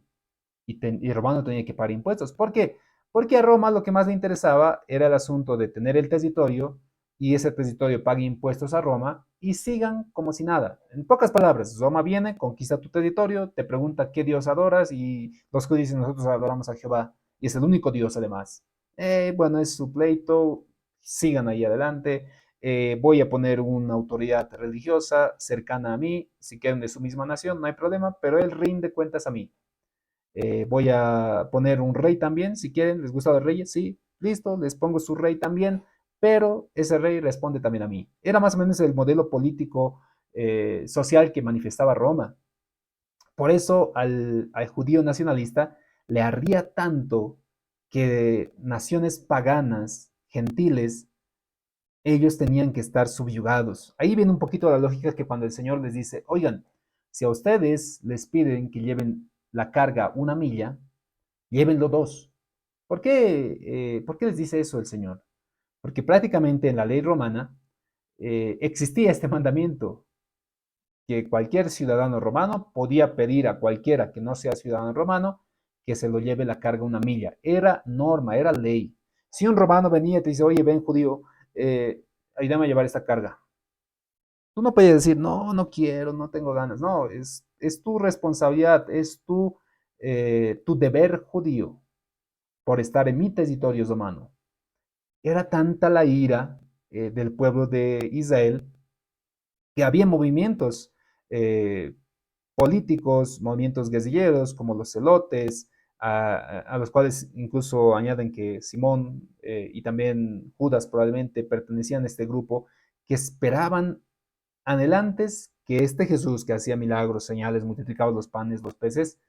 y Romano tenía que pagar impuestos. ¿Por qué? Porque a Roma lo que más le interesaba era el asunto de tener el territorio y ese territorio pague impuestos a Roma y sigan como si nada. En pocas palabras, Roma viene, conquista tu territorio, te pregunta qué Dios adoras y los judíos dicen nosotros adoramos a Jehová y es el único Dios además. Bueno, es su pleito, sigan ahí adelante. Voy a poner una autoridad religiosa cercana a mí, si quieren de su misma nación, no hay problema, pero él rinde cuentas a mí. Voy a poner un rey también, si quieren, les gusta los reyes, sí, listo, les pongo su rey también, pero ese rey responde también a mí. Era más o menos el modelo político social que manifestaba Roma. Por eso al judío nacionalista le ardía tanto que naciones paganas, gentiles, ellos tenían que estar subyugados. Ahí viene un poquito la lógica que cuando el Señor les dice, oigan, si a ustedes les piden que lleven la carga una milla, llévenlo dos. ¿Por qué les dice eso el Señor? Porque prácticamente en la ley romana existía este mandamiento, que cualquier ciudadano romano podía pedir a cualquiera que no sea ciudadano romano que se lo lleve la carga una milla. Era norma, era ley. Si un romano venía y te dice, oye, ven judío, ayúdame a llevar esta carga. Tú no puedes decir, no, no quiero, no tengo ganas. No, es tu responsabilidad, es tu deber judío por estar en mi territorio romano. Era tanta la ira del pueblo de Israel que había movimientos eh, políticos, movimientos guerrilleros como los celotes, a los cuales incluso añaden que Simón y también Judas probablemente pertenecían a este grupo, que esperaban anhelantes que este Jesús que hacía milagros, señales, multiplicaba los panes, los peces,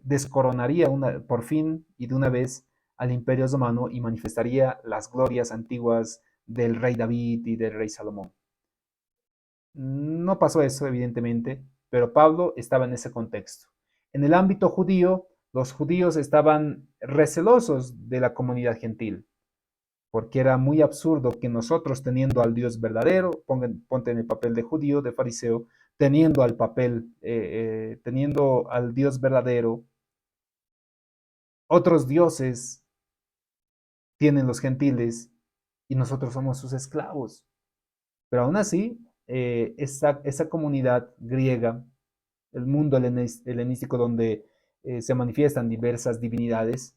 descoronaría por fin y de una vez al imperio romano y manifestaría las glorias antiguas del rey David y del rey Salomón. No pasó eso, evidentemente, pero Pablo estaba en ese contexto. En el ámbito judío, los judíos estaban recelosos de la comunidad gentil, porque era muy absurdo que nosotros teniendo al Dios verdadero, ponte en el papel de judío, de fariseo, teniendo al Dios verdadero, otros dioses tienen los gentiles y nosotros somos sus esclavos. Pero aún así, esa comunidad griega, el mundo helenístico donde se manifiestan diversas divinidades,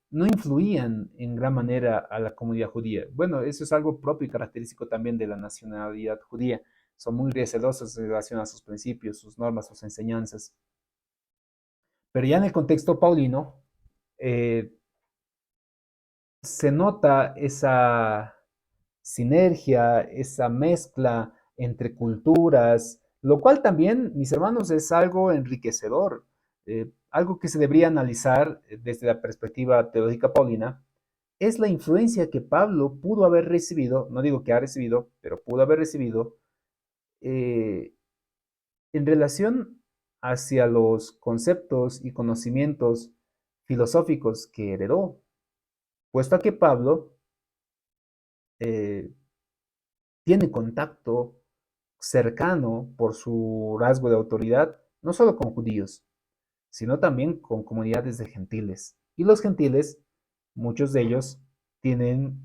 no influían en gran manera a la comunidad judía. Bueno, eso es algo propio y característico también de la nacionalidad judía. Son muy recelosos en relación a sus principios, sus normas, sus enseñanzas. Pero ya en el contexto paulino, eh, se nota esa sinergia, esa mezcla entre culturas, lo cual también, mis hermanos, es algo enriquecedor, algo que se debería analizar desde la perspectiva teológica paulina, es la influencia que Pablo pudo haber recibido, no digo que ha recibido, pero pudo haber recibido eh, en relación hacia los conceptos y conocimientos filosóficos que heredó, puesto a que Pablo eh, tiene contacto cercano por su rasgo de autoridad, no solo con judíos, sino también con comunidades de gentiles. Y los gentiles, muchos de ellos, tienen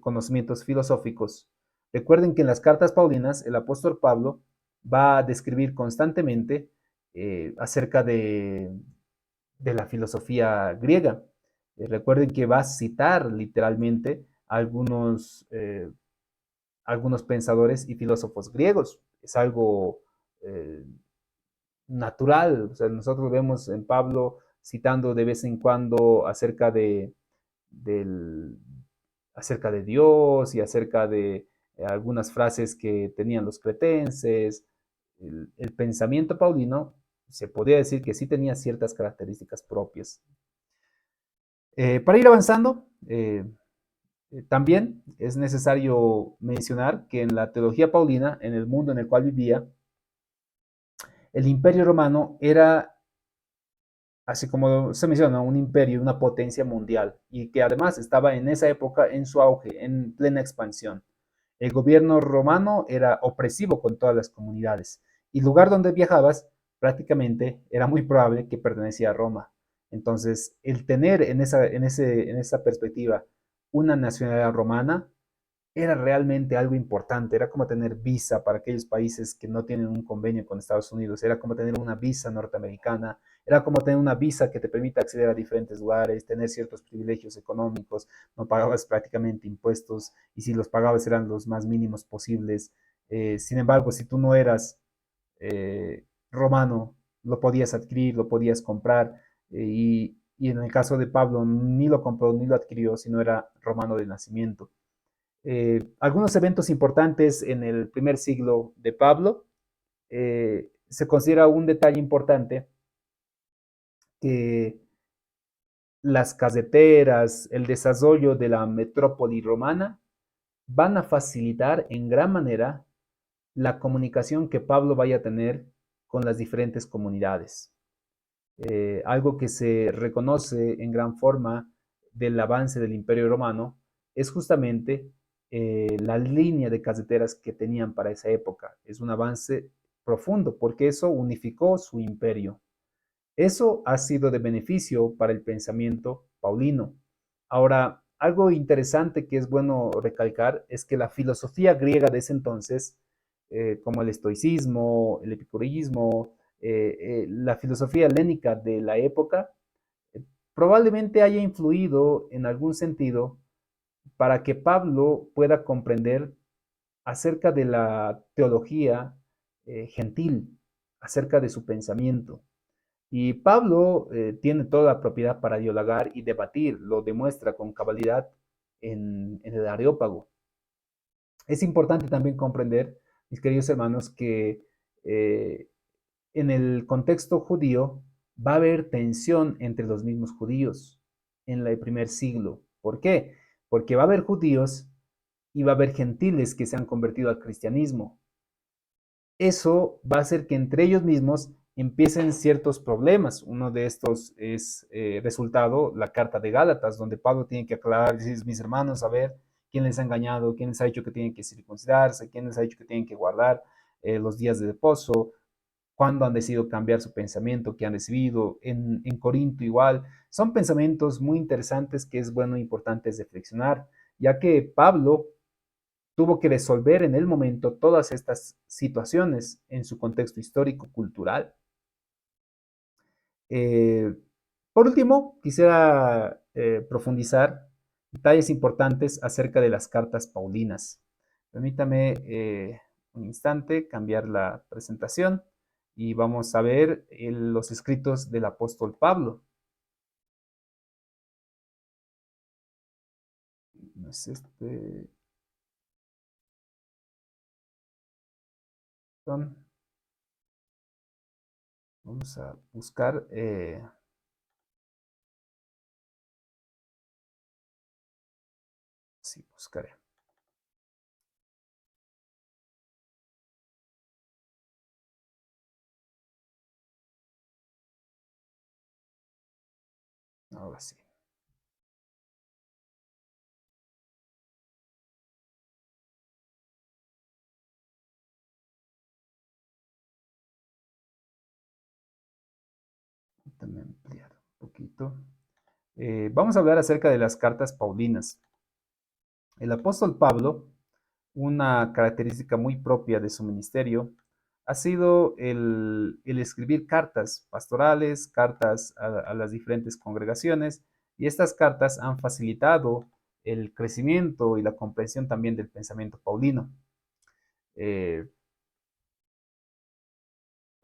conocimientos filosóficos. Recuerden que en las cartas paulinas el apóstol Pablo va a describir constantemente acerca de la filosofía griega. Recuerden que va a citar literalmente algunos pensadores y filósofos griegos. Es algo eh, natural. O sea, nosotros vemos en Pablo citando de vez en cuando del, acerca de Dios y acerca de algunas frases que tenían los cretenses. El pensamiento paulino se podría decir que sí tenía ciertas características propias. Para ir avanzando, también es necesario mencionar que en la teología paulina, en el mundo en el cual vivía, el imperio romano era, así como se menciona, un imperio, una potencia mundial, y que además estaba en esa época en su auge, en plena expansión. El gobierno romano era opresivo con todas las comunidades, y el lugar donde viajabas prácticamente era muy probable que pertenecía a Roma. Entonces, el tener en esa perspectiva una nacionalidad romana era realmente algo importante, era como tener visa para aquellos países que no tienen un convenio con Estados Unidos, era como tener una visa norteamericana, era como tener una visa que te permita acceder a diferentes lugares, tener ciertos privilegios económicos, no pagabas prácticamente impuestos y si los pagabas eran los más mínimos posibles. Sin embargo, si tú no eras romano, lo podías adquirir, lo podías comprar y en el caso de Pablo ni lo compró ni lo adquirió, sino era romano de nacimiento. Algunos eventos importantes en el primer siglo de Pablo, se considera un detalle importante que las carreteras, el desarrollo de la metrópoli romana van a facilitar en gran manera la comunicación que Pablo vaya a tener con las diferentes comunidades. Algo que se reconoce en gran forma del avance del Imperio Romano es justamente la línea de carreteras que tenían para esa época. Es un avance profundo porque eso unificó su imperio. Eso ha sido de beneficio para el pensamiento paulino. Ahora, algo interesante que es bueno recalcar es que la filosofía griega de ese entonces, como el estoicismo, el epicureísmo, la filosofía helénica de la época, eh, probablemente haya influido en algún sentido para que Pablo pueda comprender acerca de la teología gentil, acerca de su pensamiento. Y Pablo tiene toda la propiedad para dialogar y debatir, lo demuestra con cabalidad en el Areópago. Es importante también comprender, mis queridos hermanos, que eh, en el contexto judío va a haber tensión entre los mismos judíos en el primer siglo. ¿Por qué? Porque va a haber judíos y va a haber gentiles que se han convertido al cristianismo. Eso va a hacer que entre ellos mismos empiecen ciertos problemas. Uno de estos es resultado la carta de Gálatas, donde Pablo tiene que aclarar, decir, mis hermanos, a ver, quién les ha engañado, quién les ha dicho que tienen que circuncidarse, quién les ha dicho que tienen que guardar los días de reposo, cuándo han decidido cambiar su pensamiento que han recibido. En Corinto igual. Son pensamientos muy interesantes que es bueno e importante reflexionar, ya que Pablo tuvo que resolver en el momento todas estas situaciones en su contexto histórico-cultural. Eh, por último, quisiera profundizar detalles importantes acerca de las cartas paulinas. Permítame un instante cambiar la presentación y vamos a ver los escritos del apóstol Pablo. No es este. Vamos a buscar. Sí, buscaré. Ahora sí. Déjame ampliar un poquito. Vamos a hablar acerca de las cartas paulinas. El apóstol Pablo, una característica muy propia de su ministerio, ha sido el escribir cartas pastorales, cartas a las diferentes congregaciones, y estas cartas han facilitado el crecimiento y la comprensión también del pensamiento paulino. Eh,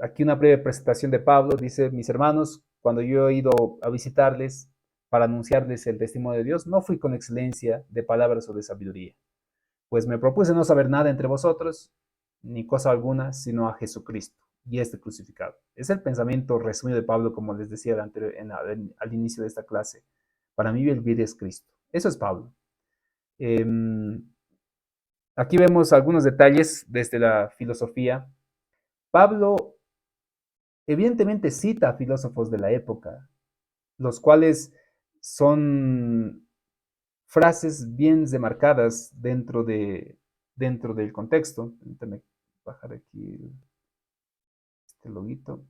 Aquí una breve presentación de Pablo. Dice, mis hermanos, cuando yo he ido a visitarles para anunciarles el testimonio de Dios, no fui con excelencia de palabras o de sabiduría, pues me propuse no saber nada entre vosotros, ni cosa alguna, sino a Jesucristo y este crucificado. Es el pensamiento resumido de Pablo, como les decía al inicio de esta clase. Para mí el vivir es Cristo. Eso es Pablo. Eh, Aquí vemos algunos detalles desde la filosofía. Pablo evidentemente cita a filósofos de la época, los cuales son frases bien demarcadas dentro del contexto. Permítame bajar aquí este loguito.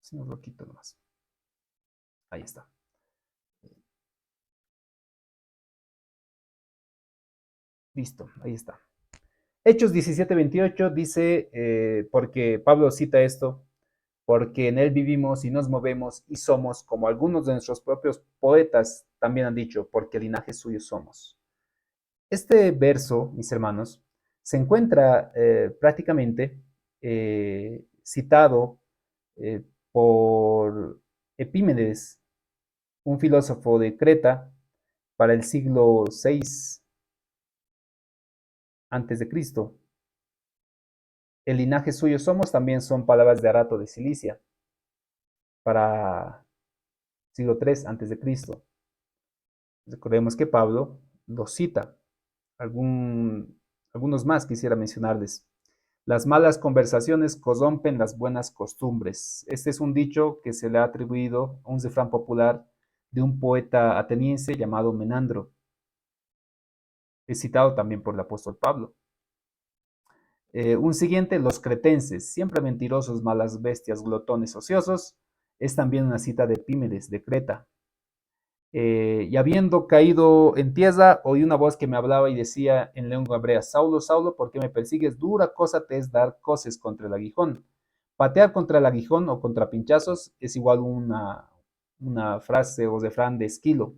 Si no lo quito nomás. Ahí está. Listo, ahí está. Hechos 17:28 dice, porque Pablo cita esto, porque en él vivimos y nos movemos y somos como algunos de nuestros propios poetas también han dicho, porque linaje suyo somos. Este verso, mis hermanos, se encuentra prácticamente citado eh, por Epímenes, un filósofo de Creta, para el siglo VI antes de Cristo. El linaje suyo somos también son palabras de Arato de Cilicia para siglo III antes de Cristo. Recordemos que Pablo lo cita. Algunos más quisiera mencionarles. Las malas conversaciones corrompen las buenas costumbres. Este es un dicho que se le ha atribuido a un refrán popular de un poeta ateniense llamado Menandro. Es citado también por el apóstol Pablo. Un siguiente, los cretenses, siempre mentirosos, malas bestias, glotones, ociosos, es también una cita de Epímenes, de Creta. Y habiendo caído en tierra, oí una voz que me hablaba y decía en lengua hebrea, Saulo, Saulo, ¿por qué me persigues? Dura cosa te es dar coces contra el aguijón. Patear contra el aguijón o contra pinchazos es igual una frase o refrán de Esquilo,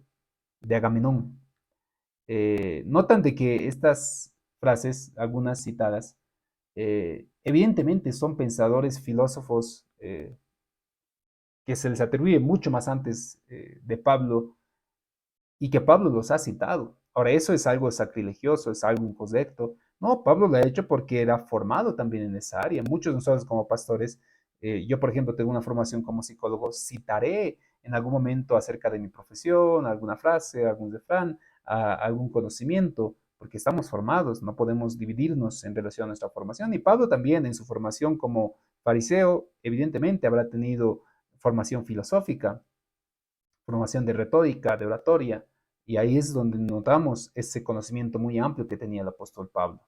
de Agamenón. notan de que estas frases, algunas citadas, evidentemente son pensadores, filósofos que se les atribuye mucho más antes de Pablo y que Pablo los ha citado. Ahora, eso es algo sacrilegioso, es algo incorrecto. No, Pablo lo ha hecho porque era formado también en esa área. Muchos de nosotros como pastores, yo por ejemplo tengo una formación como psicólogo, citaré en algún momento acerca de mi profesión, alguna frase, algún refrán, algún conocimiento, porque estamos formados, no podemos dividirnos en relación a nuestra formación. Y Pablo también en su formación como fariseo, evidentemente habrá tenido formación filosófica, formación de retórica, de oratoria, y ahí es donde notamos ese conocimiento muy amplio que tenía el apóstol Pablo.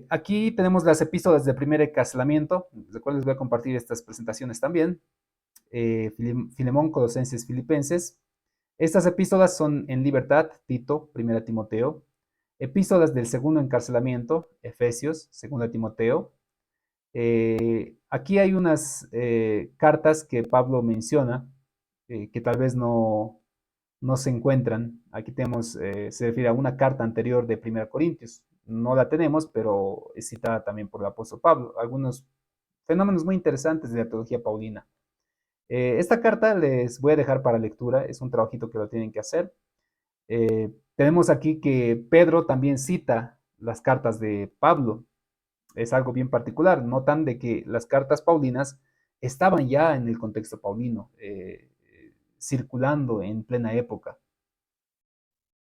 Aquí tenemos las epístolas de primer encarcelamiento, de cuales les voy a compartir estas presentaciones también. Filemón, Colosenses, Filipenses. Estas epístolas son en libertad, Tito, Primera Timoteo. Epístolas del segundo encarcelamiento, Efesios, Segunda Timoteo. Aquí hay unas cartas que Pablo menciona que tal vez no se encuentran. Aquí tenemos, se refiere a una carta anterior de 1 Corintios. No la tenemos, pero es citada también por el apóstol Pablo. Algunos fenómenos muy interesantes de la teología paulina. Esta carta les voy a dejar para lectura, es un trabajito que lo tienen que hacer. Tenemos aquí que Pedro también cita las cartas de Pablo. Es algo bien particular. Notan de que las cartas paulinas estaban ya en el contexto paulino, circulando en plena época.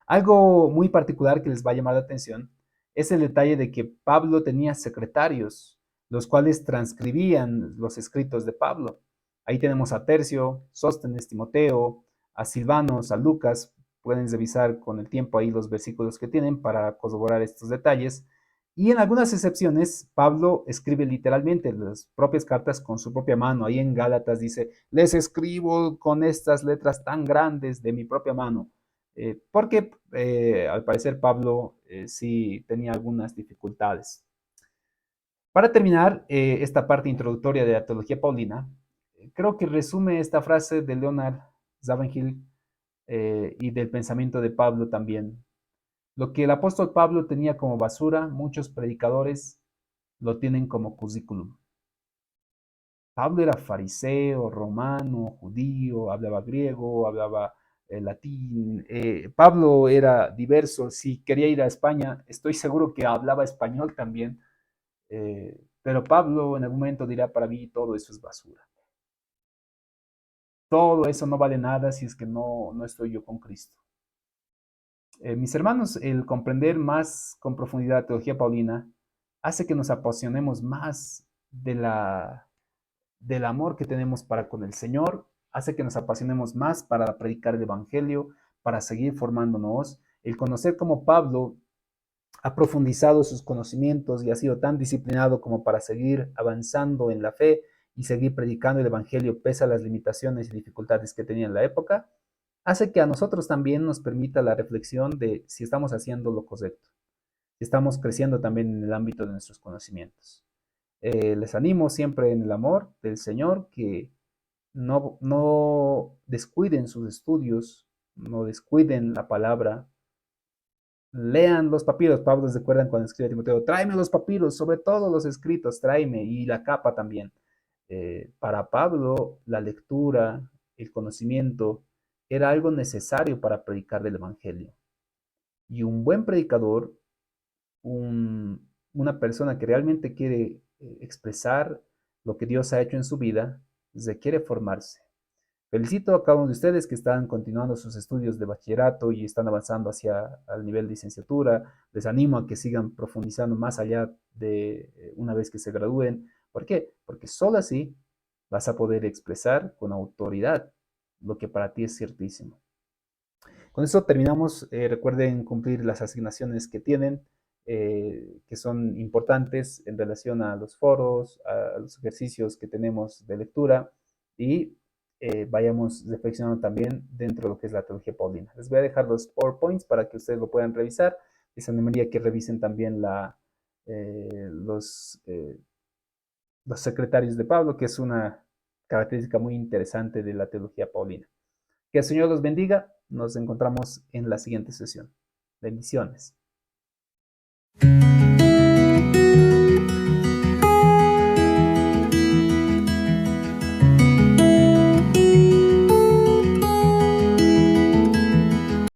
Algo muy particular que les va a llamar la atención es el detalle de que Pablo tenía secretarios, los cuales transcribían los escritos de Pablo. Ahí tenemos a Tercio, Sóstenes, Timoteo, a Silvanos, a Lucas. Pueden revisar con el tiempo ahí los versículos que tienen para corroborar estos detalles. Y en algunas excepciones, Pablo escribe literalmente las propias cartas con su propia mano. Ahí en Gálatas dice, les escribo con estas letras tan grandes de mi propia mano. Porque al parecer Pablo sí tenía algunas dificultades. Para terminar esta parte introductoria de la teología paulina, creo que resume esta frase de Leonard Ravenhill y del pensamiento de Pablo también. Lo que el apóstol Pablo tenía como basura, muchos predicadores lo tienen como currículum. Pablo era fariseo, romano, judío, hablaba griego, hablaba latín. Pablo era diverso. Si quería ir a España, estoy seguro que hablaba español también. Pero Pablo en algún momento dirá, para mí todo eso es basura. Todo eso no vale nada si es que no estoy yo con Cristo. Mis hermanos, el comprender más con profundidad la teología paulina hace que nos apasionemos más del amor que tenemos para con el Señor, hace que nos apasionemos más para predicar el Evangelio, para seguir formándonos. El conocer cómo Pablo ha profundizado sus conocimientos y ha sido tan disciplinado como para seguir avanzando en la fe y seguir predicando el Evangelio pese a las limitaciones y dificultades que tenía en la época, hace que a nosotros también nos permita la reflexión de si estamos haciendo lo correcto, si estamos creciendo también en el ámbito de nuestros conocimientos. Les animo siempre en el amor del Señor que no descuiden sus estudios, no descuiden la palabra, lean los papiros. Pablo, ¿se acuerdan cuando escribe a Timoteo? Tráeme los papiros, sobre todo los escritos, tráeme, y la capa también. Para Pablo, la lectura, el conocimiento, era algo necesario para predicar del Evangelio. Y un buen predicador, una persona que realmente quiere expresar lo que Dios ha hecho en su vida, requiere formarse. Felicito a cada uno de ustedes que están continuando sus estudios de bachillerato y están avanzando hacia el nivel de licenciatura. Les animo a que sigan profundizando más allá de una vez que se gradúen. ¿Por qué? Porque solo así vas a poder expresar con autoridad lo que para ti es ciertísimo. Con eso terminamos. Recuerden cumplir las asignaciones que tienen, que son importantes en relación a los foros, a los ejercicios que tenemos de lectura y vayamos reflexionando también dentro de lo que es la teología paulina. Les voy a dejar los PowerPoints para que ustedes lo puedan revisar. Les animaría que revisen también los secretarios de Pablo, que es una característica muy interesante de la teología paulina. Que el Señor los bendiga. Nos encontramos en la siguiente sesión. Bendiciones.